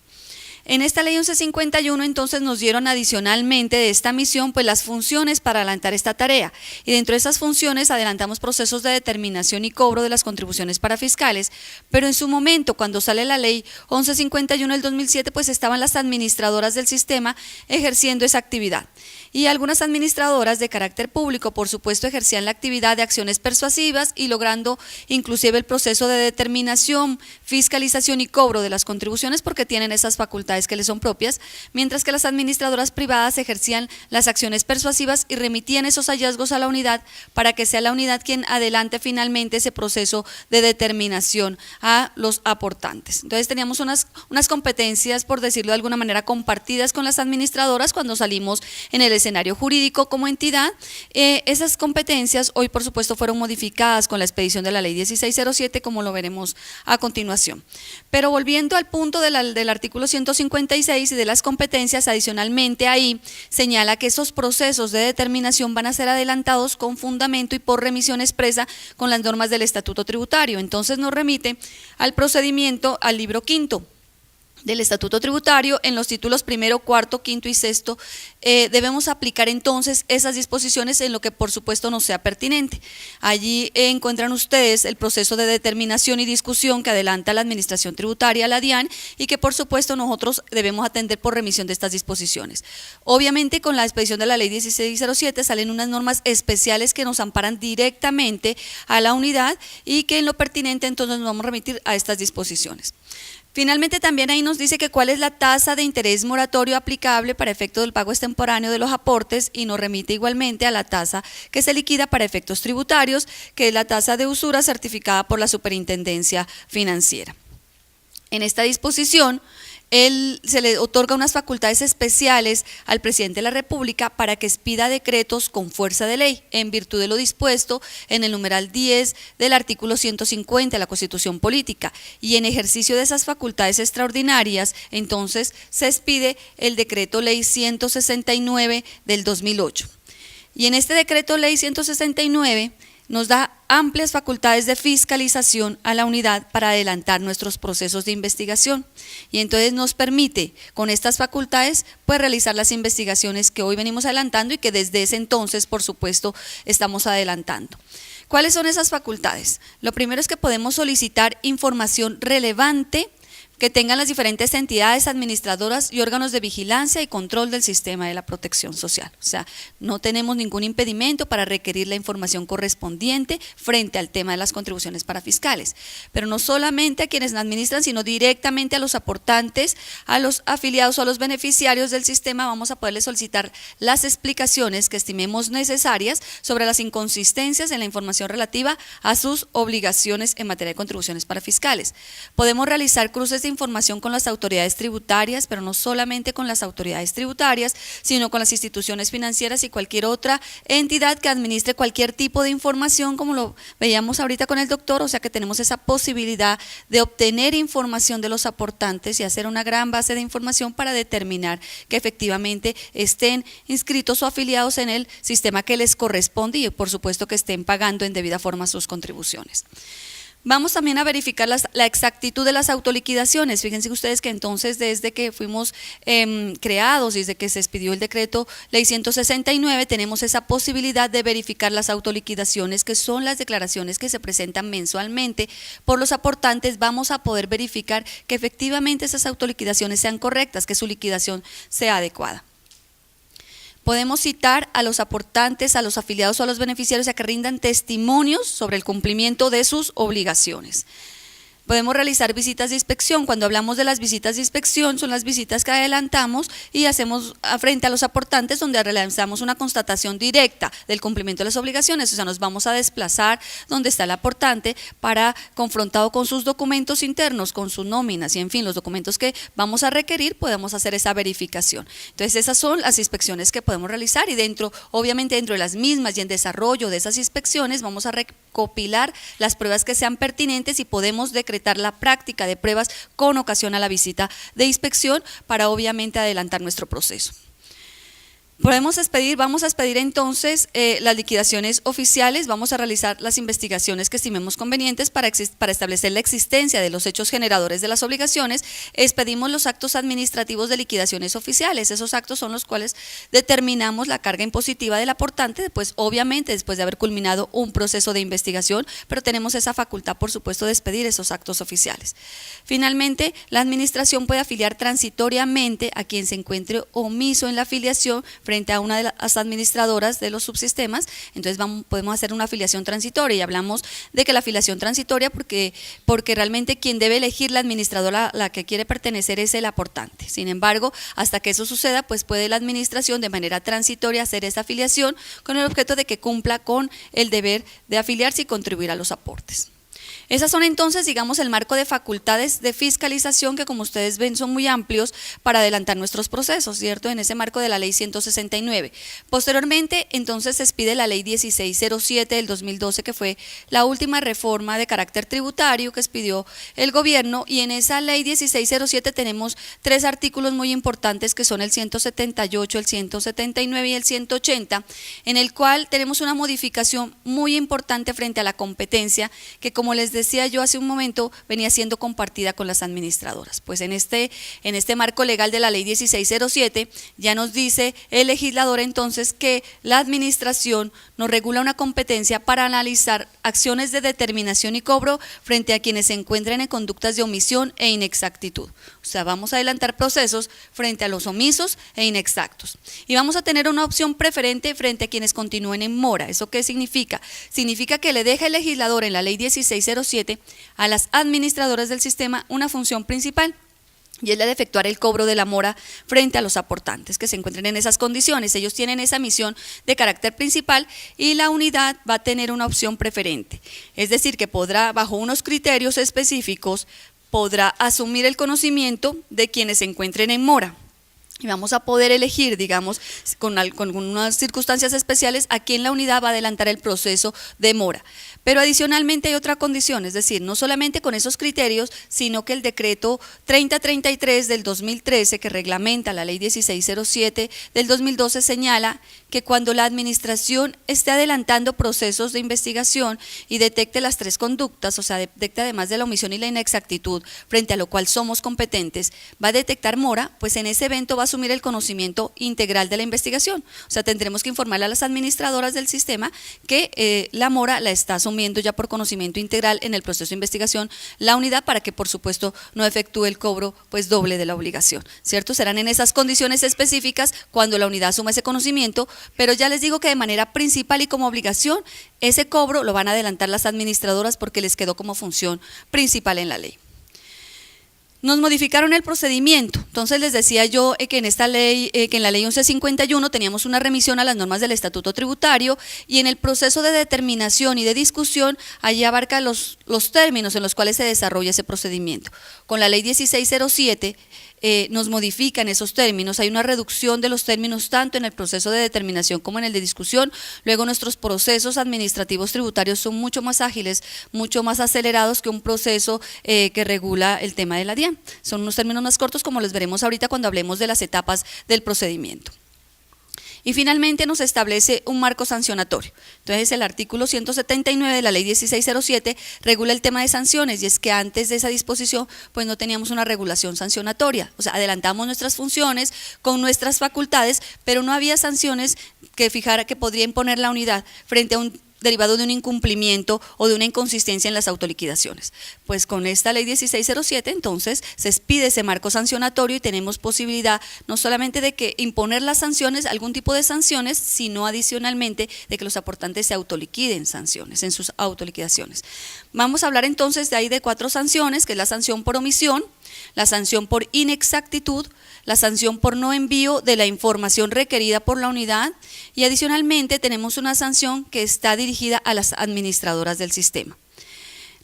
En esta ley 1151 entonces nos dieron adicionalmente de esta misión pues las funciones para adelantar esta tarea, y dentro de esas funciones adelantamos procesos de determinación y cobro de las contribuciones para fiscales, pero en su momento cuando sale la ley 1151 del 2007 pues estaban las administradoras del sistema ejerciendo esa actividad. Y algunas administradoras de carácter público, por supuesto, ejercían la actividad de acciones persuasivas y logrando inclusive el proceso de determinación, fiscalización y cobro de las contribuciones, porque tienen esas facultades que les son propias, mientras que las administradoras privadas ejercían las acciones persuasivas y remitían esos hallazgos a la unidad para que sea la unidad quien adelante finalmente ese proceso de determinación a los aportantes. Entonces teníamos unas competencias, por decirlo de alguna manera, compartidas con las administradoras cuando salimos en el escenario jurídico como entidad. Esas competencias hoy por supuesto fueron modificadas con la expedición de la ley 1607, como lo veremos a continuación. Pero volviendo al punto del artículo 156 y de las competencias, adicionalmente ahí señala que esos procesos de determinación van a ser adelantados con fundamento y por remisión expresa con las normas del Estatuto Tributario. Entonces nos remite al procedimiento, al libro quinto del Estatuto Tributario. En los títulos primero, cuarto, quinto y sexto debemos aplicar entonces esas disposiciones en lo que por supuesto nos sea pertinente. Allí encuentran ustedes el proceso de determinación y discusión que adelanta la Administración Tributaria, la DIAN, y que por supuesto nosotros debemos atender por remisión de estas disposiciones. Obviamente con la expedición de la ley 1607 salen unas normas especiales que nos amparan directamente a la unidad y que en lo pertinente entonces nos vamos a remitir a estas disposiciones. Finalmente también ahí nos dice que cuál es la tasa de interés moratorio aplicable para efecto del pago extemporáneo de los aportes, y nos remite igualmente a la tasa que se liquida para efectos tributarios, que es la tasa de usura certificada por la Superintendencia Financiera. En esta disposición se le otorga unas facultades especiales al presidente de la República para que expida decretos con fuerza de ley, en virtud de lo dispuesto en el numeral 10 del artículo 150 de la Constitución Política, y en ejercicio de esas facultades extraordinarias, entonces se expide el decreto ley 169 del 2008. Y en este decreto ley 169 nos da amplias facultades de fiscalización a la unidad para adelantar nuestros procesos de investigación, y entonces nos permite con estas facultades pues realizar las investigaciones que hoy venimos adelantando y que desde ese entonces por supuesto estamos adelantando. ¿Cuáles son esas facultades? Lo primero es que podemos solicitar información relevante que tengan las diferentes entidades administradoras y órganos de vigilancia y control del sistema de la protección social. O sea, no tenemos ningún impedimento para requerir la información correspondiente frente al tema de las contribuciones para fiscales. Pero no solamente a quienes administran, sino directamente a los aportantes, a los afiliados o a los beneficiarios del sistema. Vamos a poderles solicitar las explicaciones que estimemos necesarias sobre las inconsistencias en la información relativa a sus obligaciones en materia de contribuciones para fiscales. Podemos realizar cruces de información con las autoridades tributarias, pero no solamente con las autoridades tributarias, sino con las instituciones financieras y cualquier otra entidad que administre cualquier tipo de información, como lo veíamos ahorita con el doctor, o sea que tenemos esa posibilidad de obtener información de los aportantes y hacer una gran base de información para determinar que efectivamente estén inscritos o afiliados en el sistema que les corresponde y por supuesto que estén pagando en debida forma sus contribuciones. Vamos también a verificar la exactitud de las autoliquidaciones. Fíjense ustedes que entonces desde que fuimos creados, desde que se expidió el decreto ley 169, tenemos esa posibilidad de verificar las autoliquidaciones, que son las declaraciones que se presentan mensualmente por los aportantes. Vamos a poder verificar que efectivamente esas autoliquidaciones sean correctas, que su liquidación sea adecuada. Podemos citar a los aportantes, a los afiliados o a los beneficiarios a que rindan testimonios sobre el cumplimiento de sus obligaciones. Podemos realizar visitas de inspección. Cuando hablamos de las visitas de inspección, son las visitas que adelantamos y hacemos frente a los aportantes, donde realizamos una constatación directa del cumplimiento de las obligaciones. O sea, nos vamos a desplazar donde está el aportante para, confrontado con sus documentos internos, con sus nóminas y en fin, los documentos que vamos a requerir, podemos hacer esa verificación. Entonces, esas son las inspecciones que podemos realizar y obviamente dentro de las mismas y en desarrollo de esas inspecciones, vamos a recopilar las pruebas que sean pertinentes y podemos decretar la práctica de pruebas con ocasión a la visita de inspección para obviamente adelantar nuestro proceso. Vamos a expedir entonces las liquidaciones oficiales, vamos a realizar las investigaciones que estimemos convenientes para establecer la existencia de los hechos generadores de las obligaciones. Expedimos los actos administrativos de liquidaciones oficiales. Esos actos son los cuales determinamos la carga impositiva del aportante, pues obviamente después de haber culminado un proceso de investigación, pero tenemos esa facultad, por supuesto, de expedir esos actos oficiales. Finalmente, la administración puede afiliar transitoriamente a quien se encuentre omiso en la afiliación frente a una de las administradoras de los subsistemas. Entonces podemos hacer una afiliación transitoria y hablamos de que la afiliación transitoria porque realmente quien debe elegir la administradora a la que quiere pertenecer es el aportante. Sin embargo, hasta que eso suceda, pues puede la administración de manera transitoria hacer esta afiliación con el objeto de que cumpla con el deber de afiliarse y contribuir a los aportes. Esas son entonces, digamos, el marco de facultades de fiscalización que, como ustedes ven, son muy amplios para adelantar nuestros procesos, ¿cierto? En ese marco de la ley 169. Posteriormente, entonces, se expide la ley 1607 del 2012, que fue la última reforma de carácter tributario que expidió el gobierno, y en esa ley 1607 tenemos 3 artículos muy importantes que son el 178, el 179 y el 180, en el cual tenemos una modificación muy importante frente a la competencia que, como les decía yo hace un momento, venía siendo compartida con las administradoras. Pues en este marco legal de la ley 1607 ya nos dice el legislador entonces que la administración nos regula una competencia para analizar acciones de determinación y cobro frente a quienes se encuentren en conductas de omisión e inexactitud. O sea, vamos a adelantar procesos frente a los omisos e inexactos. Y vamos a tener una opción preferente frente a quienes continúen en mora. ¿Eso qué significa? Significa que le deja el legislador en la ley 1607 a las administradoras del sistema una función principal, y es la de efectuar el cobro de la mora frente a los aportantes que se encuentren en esas condiciones. Ellos tienen esa misión de carácter principal y la unidad va a tener una opción preferente. Es decir, que podrá, bajo unos criterios específicos, podrá asumir el conocimiento de quienes se encuentren en mora. Y vamos a poder elegir, digamos, con unas circunstancias especiales, a quién la unidad va a adelantar el proceso de mora. Pero adicionalmente hay otra condición, es decir, no solamente con esos criterios, sino que el decreto 3033 del 2013, que reglamenta la ley 1607 del 2012, señala que cuando la administración esté adelantando procesos de investigación y detecte las 3 conductas, o sea, detecte además de la omisión y la inexactitud, frente a lo cual somos competentes, va a detectar mora, pues en ese evento va a asumir el conocimiento integral de la investigación. O sea, tendremos que informarle a las administradoras del sistema que la mora la está asumiendo ya por conocimiento integral en el proceso de investigación la unidad, para que por supuesto no efectúe el cobro pues doble de la obligación, ¿cierto? Serán en esas condiciones específicas cuando la unidad asuma ese conocimiento, pero ya les digo que de manera principal y como obligación ese cobro lo van a adelantar las administradoras porque les quedó como función principal en la ley. Nos modificaron el procedimiento, entonces les decía yo que en esta ley, que en la ley 1151 teníamos una remisión a las normas del Estatuto Tributario y en el proceso de determinación y de discusión allí abarca los términos en los cuales se desarrolla ese procedimiento. Con la ley 1607 nos modifican esos términos, hay una reducción de los términos tanto en el proceso de determinación como en el de discusión, luego nuestros procesos administrativos tributarios son mucho más ágiles, mucho más acelerados que un proceso que regula el tema de la DIAN, son unos términos más cortos como los veremos ahorita cuando hablemos de las etapas del procedimiento. Y finalmente nos establece un marco sancionatorio. Entonces el artículo 179 de la ley 1607 regula el tema de sanciones y es que antes de esa disposición pues no teníamos una regulación sancionatoria, o sea, adelantamos nuestras funciones con nuestras facultades, pero no había sanciones que fijara que podría imponer la unidad frente a un derivado de un incumplimiento o de una inconsistencia en las autoliquidaciones. Pues con esta ley 1607 entonces se expide ese marco sancionatorio y tenemos posibilidad no solamente de que imponer las sanciones, algún tipo de sanciones, sino adicionalmente de que los aportantes se autoliquiden sanciones en sus autoliquidaciones. Vamos a hablar entonces de ahí de 4 sanciones, que es la sanción por omisión, la sanción por inexactitud, la sanción por no envío de la información requerida por la unidad y adicionalmente tenemos una sanción que está dirigida a las administradoras del sistema.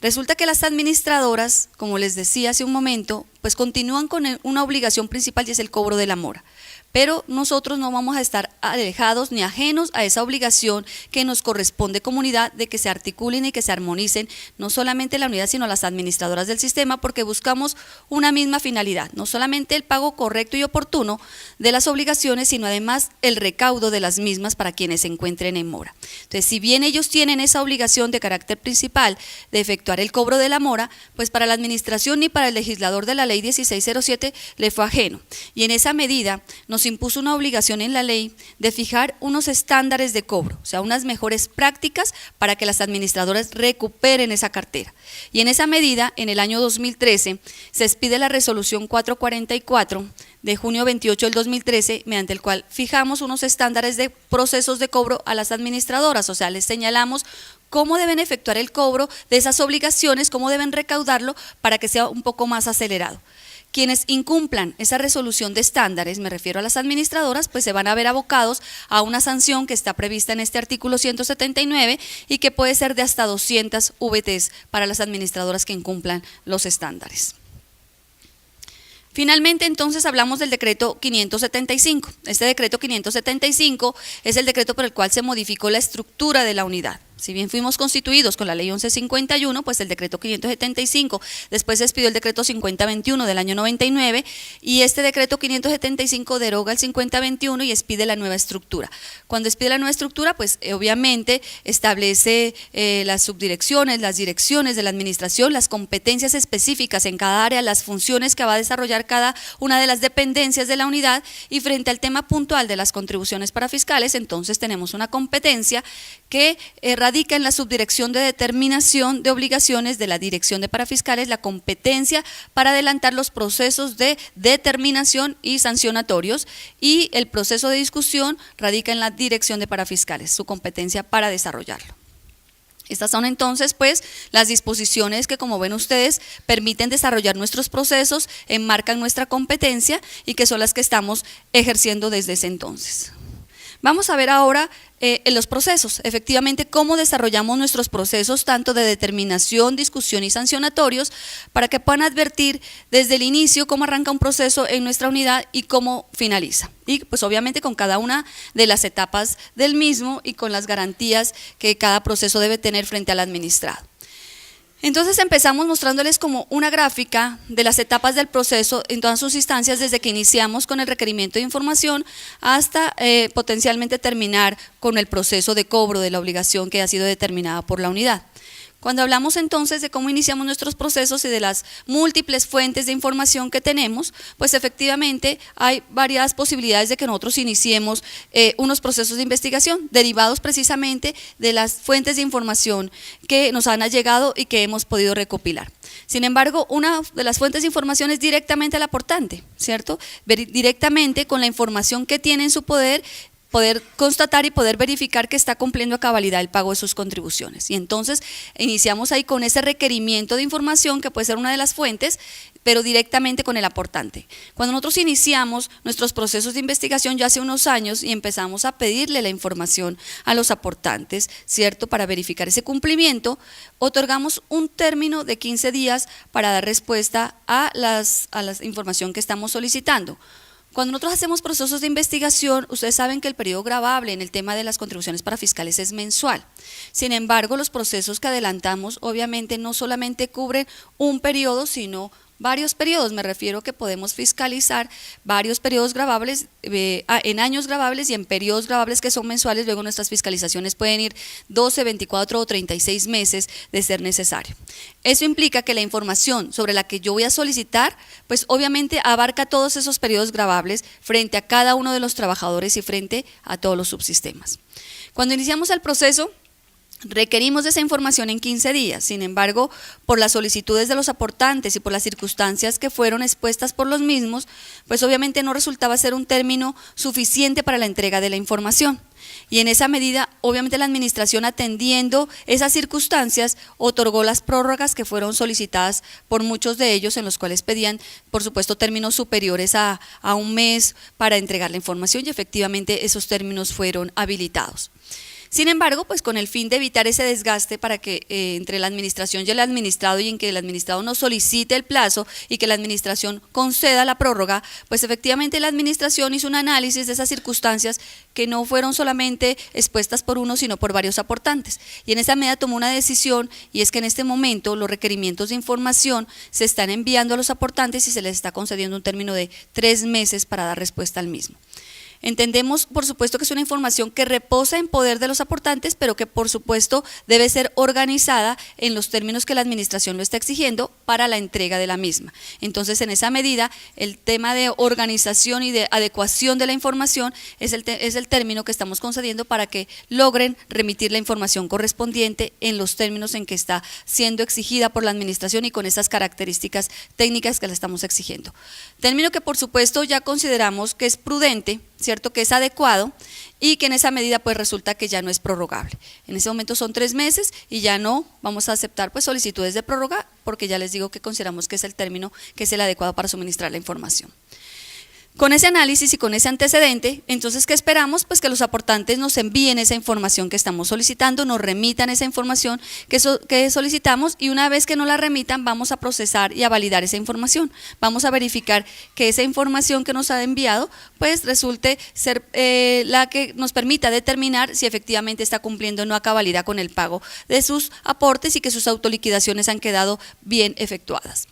Resulta que las administradoras, como les decía hace un momento, pues continúan con una obligación principal y es el cobro de la mora. Pero nosotros no vamos a estar alejados ni ajenos a esa obligación que nos corresponde como unidad de que se articulen y que se armonicen no solamente la unidad sino las administradoras del sistema porque buscamos una misma finalidad, no solamente el pago correcto y oportuno de las obligaciones sino además el recaudo de las mismas para quienes se encuentren en mora. Entonces si bien ellos tienen esa obligación de carácter principal de efectuar el cobro de la mora, pues para la administración ni para el legislador de la ley 1607 le fue ajeno y en esa medida nos impuso una obligación en la ley de fijar unos estándares de cobro, o sea, unas mejores prácticas para que las administradoras recuperen esa cartera. Y en esa medida, en el año 2013, se expide la resolución 444 de junio 28 del 2013, mediante el cual fijamos unos estándares de procesos de cobro a las administradoras, o sea, les señalamos cómo deben efectuar el cobro de esas obligaciones, cómo deben recaudarlo para que sea un poco más acelerado. Quienes incumplan esa resolución de estándares, me refiero a las administradoras, pues se van a ver abocados a una sanción que está prevista en este artículo 179 y que puede ser de hasta 200 VTs para las administradoras que incumplan los estándares. Finalmente, entonces, hablamos del decreto 575. Este decreto 575 es el decreto por el cual se modificó la estructura de la unidad. Si bien fuimos constituidos con la ley 1151, pues el decreto 575, después se expidió el decreto 5021 del año 99 y este decreto 575 deroga el 5021 y expide la nueva estructura. Cuando expide la nueva estructura, pues obviamente establece las subdirecciones, las direcciones de la administración, las competencias específicas en cada área, las funciones que va a desarrollar cada una de las dependencias de la unidad y frente al tema puntual de las contribuciones parafiscales, entonces tenemos una competencia que radica en la subdirección de determinación de obligaciones de la Dirección de Parafiscales, la competencia para adelantar los procesos de determinación y sancionatorios y el proceso de discusión radica en la Dirección de Parafiscales, su competencia para desarrollarlo. Estas son entonces pues las disposiciones que como ven ustedes permiten desarrollar nuestros procesos, enmarcan nuestra competencia y que son las que estamos ejerciendo desde ese entonces. Vamos a ver ahora en los procesos, efectivamente cómo desarrollamos nuestros procesos tanto de determinación, discusión y sancionatorios para que puedan advertir desde el inicio cómo arranca un proceso en nuestra unidad y cómo finaliza. Y pues obviamente con cada una de las etapas del mismo y con las garantías que cada proceso debe tener frente al administrado. Entonces empezamos mostrándoles como una gráfica de las etapas del proceso en todas sus instancias desde que iniciamos con el requerimiento de información hasta potencialmente terminar con el proceso de cobro de la obligación que ha sido determinada por la unidad. Cuando hablamos entonces de cómo iniciamos nuestros procesos y de las múltiples fuentes de información que tenemos, pues efectivamente hay varias posibilidades de que nosotros iniciemos unos procesos de investigación derivados precisamente de las fuentes de información que nos han llegado y que hemos podido recopilar. Sin embargo, una de las fuentes de información es directamente al aportante, ¿cierto? Directamente con la información que tiene en su poder poder constatar y poder verificar que está cumpliendo a cabalidad el pago de sus contribuciones. Y entonces iniciamos ahí con ese requerimiento de información que puede ser una de las fuentes, pero directamente con el aportante. Cuando nosotros iniciamos nuestros procesos de investigación ya hace unos años y empezamos a pedirle la información a los aportantes, ¿cierto? Para verificar ese cumplimiento, otorgamos un término de 15 días para dar respuesta a la información que estamos solicitando. Cuando nosotros hacemos procesos de investigación, ustedes saben que el periodo gravable en el tema de las contribuciones para fiscales es mensual. Sin embargo, los procesos que adelantamos obviamente no solamente cubren un periodo, sino varios periodos. Me refiero que podemos fiscalizar varios periodos gravables, en años gravables y en periodos gravables que son mensuales. Luego nuestras fiscalizaciones pueden ir 12, 24 o 36 meses de ser necesario. Eso implica que la información sobre la que yo voy a solicitar, pues obviamente abarca todos esos periodos gravables frente a cada uno de los trabajadores y frente a todos los subsistemas. Cuando iniciamos el proceso, requerimos de esa información en 15 días, sin embargo, por las solicitudes de los aportantes y por las circunstancias que fueron expuestas por los mismos, pues obviamente no resultaba ser un término suficiente para la entrega de la información. Y en esa medida, obviamente la administración, atendiendo esas circunstancias, otorgó las prórrogas que fueron solicitadas por muchos de ellos, en los cuales pedían, por supuesto, términos superiores a un mes para entregar la información, y efectivamente esos términos fueron habilitados. Sin embargo, pues con el fin de evitar ese desgaste para que entre la administración y el administrado, y en que el administrado no solicite el plazo y que la administración conceda la prórroga, pues efectivamente la administración hizo un análisis de esas circunstancias que no fueron solamente expuestas por uno, sino por varios aportantes. Y en esa medida tomó una decisión, y es que en este momento los requerimientos de información se están enviando a los aportantes y se les está concediendo un término de 3 meses para dar respuesta al mismo. Entendemos, por supuesto, que es una información que reposa en poder de los aportantes, pero que por supuesto debe ser organizada en los términos que la administración lo está exigiendo para la entrega de la misma. Entonces, en esa medida, el tema de organización y de adecuación de la información es el término que estamos concediendo para que logren remitir la información correspondiente en los términos en que está siendo exigida por la administración y con esas características técnicas que le estamos exigiendo. Término que por supuesto ya consideramos que es prudente, ¿cierto?, que es adecuado, y que en esa medida pues resulta que ya no es prorrogable. En ese momento son 3 meses y ya no vamos a aceptar pues solicitudes de prórroga, porque ya les digo que consideramos que es el término que es el adecuado para suministrar la información. Con ese análisis y con ese antecedente, entonces, ¿qué esperamos? Pues que los aportantes nos envíen esa información que estamos solicitando, nos remitan esa información que solicitamos, y una vez que nos la remitan, vamos a procesar y a validar esa información. Vamos a verificar que esa información que nos ha enviado, pues resulte ser la que nos permita determinar si efectivamente está cumpliendo o no a cabalidad con el pago de sus aportes y que sus autoliquidaciones han quedado bien efectuadas.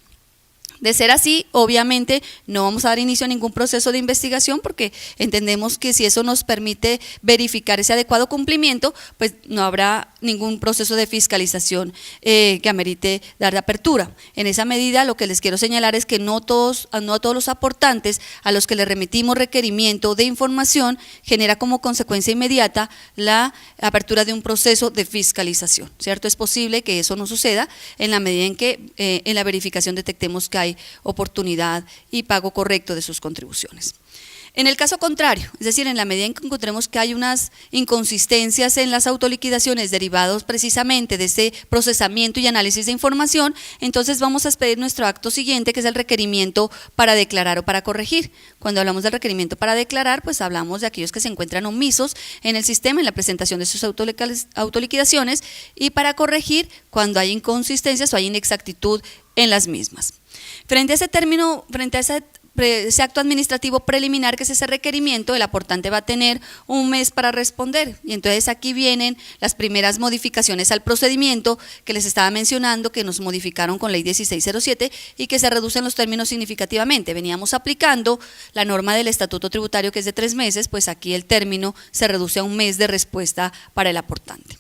De ser así, obviamente no vamos a dar inicio a ningún proceso de investigación, porque entendemos que si eso nos permite verificar ese adecuado cumplimiento, pues no habrá ningún proceso de fiscalización que amerite dar de apertura. En esa medida, lo que les quiero señalar es que no a todos los aportantes a los que les remitimos requerimiento de información genera como consecuencia inmediata la apertura de un proceso de fiscalización, ¿cierto? Es posible que eso no suceda en la medida en que en la verificación detectemos que hay oportunidad y pago correcto de sus contribuciones. En el caso contrario, es decir, en la medida en que encontremos que hay unas inconsistencias en las autoliquidaciones derivados precisamente de ese procesamiento y análisis de información, entonces vamos a expedir nuestro acto siguiente, que es el requerimiento para declarar o para corregir. Cuando hablamos del requerimiento para declarar, pues hablamos de aquellos que se encuentran omisos en el sistema en la presentación de sus autoliquidaciones, y para corregir cuando hay inconsistencias o hay inexactitud en las mismas. Frente a ese término, frente a ese acto administrativo preliminar, que es ese requerimiento, el aportante va a tener un mes para responder, y entonces aquí vienen las primeras modificaciones al procedimiento que les estaba mencionando, que nos modificaron con ley 1607 y que se reducen los términos significativamente. Veníamos aplicando la norma del estatuto tributario, que es de 3 meses, pues aquí el término se reduce a un mes de respuesta para el aportante.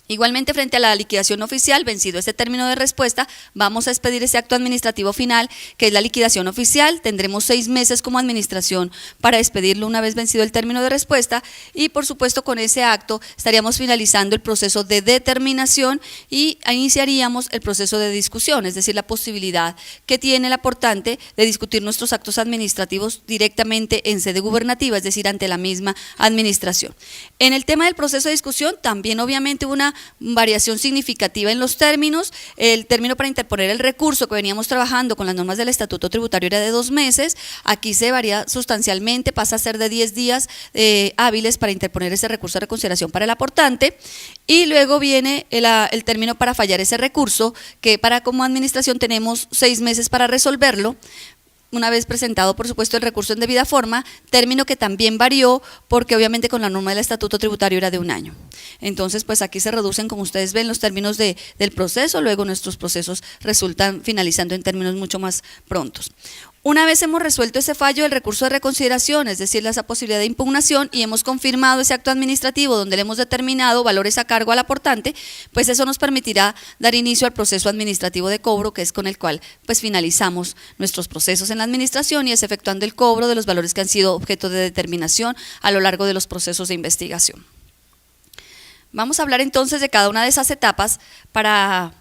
Igualmente, frente a la liquidación oficial, vencido este término de respuesta, vamos a expedir ese acto administrativo final, que es la liquidación oficial. Tendremos 6 meses como administración para expedirlo una vez vencido el término de respuesta y, por supuesto, con ese acto estaríamos finalizando el proceso de determinación y iniciaríamos el proceso de discusión, es decir, la posibilidad que tiene el aportante de discutir nuestros actos administrativos directamente en sede gubernativa, es decir, ante la misma administración. En el tema del proceso de discusión, también obviamente una variación significativa en los términos. El término para interponer el recurso que veníamos trabajando con las normas del Estatuto Tributario era de 2 meses, aquí se varía sustancialmente, pasa a ser de 10 días hábiles para interponer ese recurso de reconsideración para el aportante, y luego viene el término para fallar ese recurso, que para como administración tenemos 6 meses para resolverlo, una vez presentado, por supuesto, el recurso en debida forma, término que también varió porque obviamente con la norma del Estatuto Tributario era de 1 año. Entonces, pues aquí se reducen, como ustedes ven, los términos del proceso, luego nuestros procesos resultan finalizando en términos mucho más prontos. Una vez hemos resuelto ese fallo del recurso de reconsideración, es decir, esa posibilidad de impugnación, y hemos confirmado ese acto administrativo donde le hemos determinado valores a cargo al aportante, pues eso nos permitirá dar inicio al proceso administrativo de cobro, que es con el cual pues finalizamos nuestros procesos en la administración y es efectuando el cobro de los valores que han sido objeto de determinación a lo largo de los procesos de investigación. Vamos a hablar entonces de cada una de esas etapas para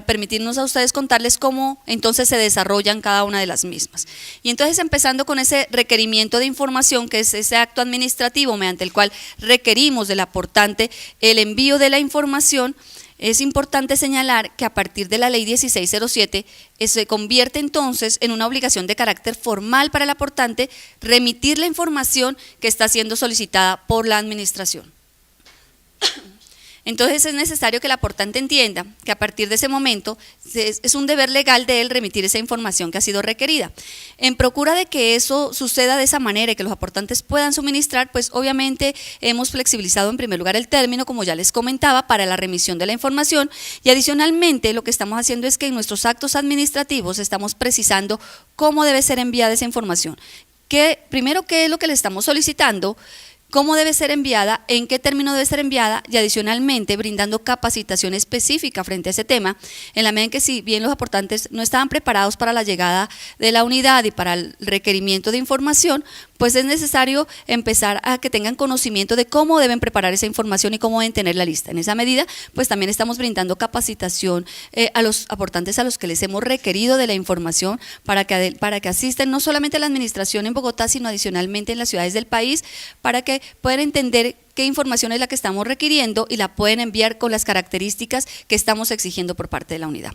permitirnos a ustedes contarles cómo entonces se desarrollan cada una de las mismas. Y entonces, empezando con ese requerimiento de información, que es ese acto administrativo mediante el cual requerimos del aportante el envío de la información, es importante señalar que a partir de la ley 1607 se convierte entonces en una obligación de carácter formal para el aportante remitir la información que está siendo solicitada por la administración. Entonces es necesario que el aportante entienda que a partir de ese momento es un deber legal de él remitir esa información que ha sido requerida. En procura de que eso suceda de esa manera y que los aportantes puedan suministrar, pues obviamente hemos flexibilizado en primer lugar el término, como ya les comentaba, para la remisión de la información, y adicionalmente lo que estamos haciendo es que en nuestros actos administrativos estamos precisando cómo debe ser enviada esa información. Primero, qué es lo que le estamos solicitando, cómo debe ser enviada, en qué término debe ser enviada, y adicionalmente brindando capacitación específica frente a ese tema, en la medida en que, si bien los aportantes no estaban preparados para la llegada de la unidad y para el requerimiento de información, pues es necesario empezar a que tengan conocimiento de cómo deben preparar esa información y cómo deben tener la lista. En esa medida, pues también estamos brindando capacitación a los aportantes a los que les hemos requerido de la información para que asisten no solamente a la administración en Bogotá, sino adicionalmente en las ciudades del país, para que puedan entender qué información es la que estamos requiriendo y la pueden enviar con las características que estamos exigiendo por parte de la unidad.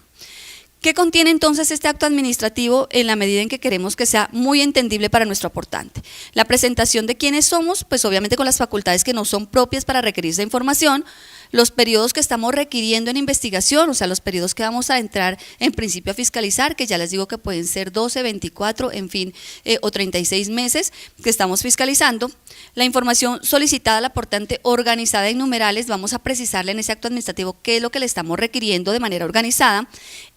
¿Qué contiene entonces este acto administrativo en la medida en que queremos que sea muy entendible para nuestro aportante? La presentación de quiénes somos, pues obviamente con las facultades que nos son propias para requerir esa información, los periodos que estamos requiriendo en investigación, o sea, los periodos que vamos a entrar en principio a fiscalizar, que ya les digo que pueden ser 12, 24, en fin, o 36 meses que estamos fiscalizando. La información solicitada al aportante organizada en numerales, vamos a precisarle en ese acto administrativo qué es lo que le estamos requiriendo de manera organizada,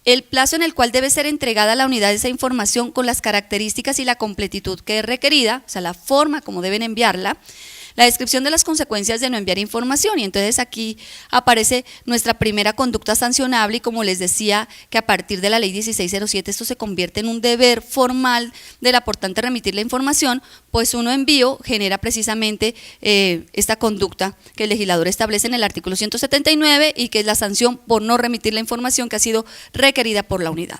el plazo en el cual debe ser entregada a la unidad esa información con las características y la completitud que es requerida, o sea, la forma como deben enviarla, la descripción de las consecuencias de no enviar información, y entonces aquí aparece nuestra primera conducta sancionable, y como les decía, que a partir de la ley 1607 esto se convierte en un deber formal del aportante remitir la información, pues un no envío genera precisamente esta conducta que el legislador establece en el artículo 179 y que es la sanción por no remitir la información que ha sido requerida por la unidad.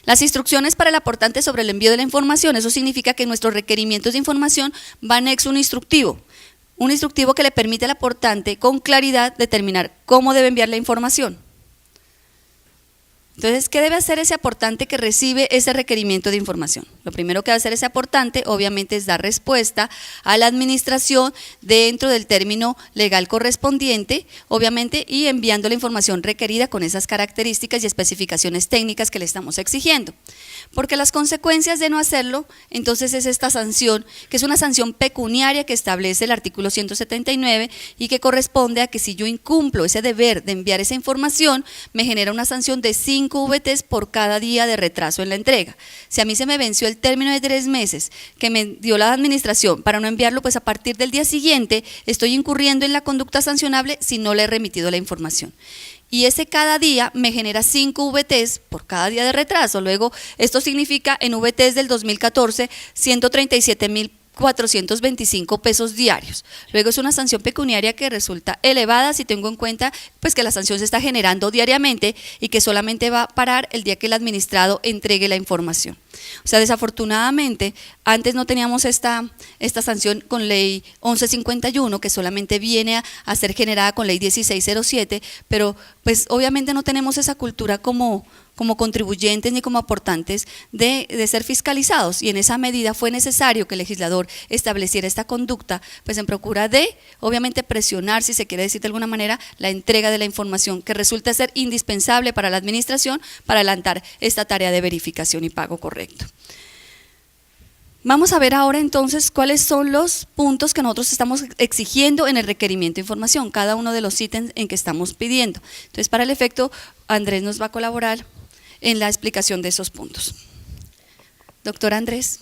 Las instrucciones para el aportante sobre el envío de la información, eso significa que nuestros requerimientos de información van anexo un instructivo que le permite al aportante con claridad determinar cómo debe enviar la información. Entonces, ¿qué debe hacer ese aportante que recibe ese requerimiento de información? Lo primero que va a hacer ese aportante, obviamente, es dar respuesta a la administración dentro del término legal correspondiente, obviamente, y enviando la información requerida con esas características y especificaciones técnicas que le estamos exigiendo. Porque las consecuencias de no hacerlo, entonces, es esta sanción, que es una sanción pecuniaria que establece el artículo 179 y que corresponde a que si yo incumplo ese deber de enviar esa información, me genera una sanción de 5 5 VTs por cada día de retraso en la entrega. Si a mí se me venció el término de 3 meses que me dio la administración para no enviarlo, pues a partir del día siguiente estoy incurriendo en la conducta sancionable si no le he remitido la información. Y ese cada día me genera 5 VTs por cada día de retraso. Luego, esto significa en VTs del 2014, 137.425 pesos diarios. Luego es una sanción pecuniaria que resulta elevada si tengo en cuenta pues que la sanción se está generando diariamente y que solamente va a parar el día que el administrado entregue la información. O sea, desafortunadamente, antes no teníamos esta sanción con ley 1151, que solamente viene a ser generada con ley 1607, pero pues obviamente no tenemos esa cultura como contribuyentes ni como aportantes de ser fiscalizados, y en esa medida fue necesario que el legislador estableciera esta conducta, pues en procura de, obviamente, presionar, si se quiere decir de alguna manera, la entrega de la información que resulta ser indispensable para la administración para adelantar esta tarea de verificación y pago correcto. Vamos a ver ahora entonces cuáles son los puntos que nosotros estamos exigiendo en el requerimiento de información, cada uno de los ítems en que estamos pidiendo. Entonces, para el efecto, Andrés nos va a colaborar en la explicación de esos puntos. Doctor Andrés.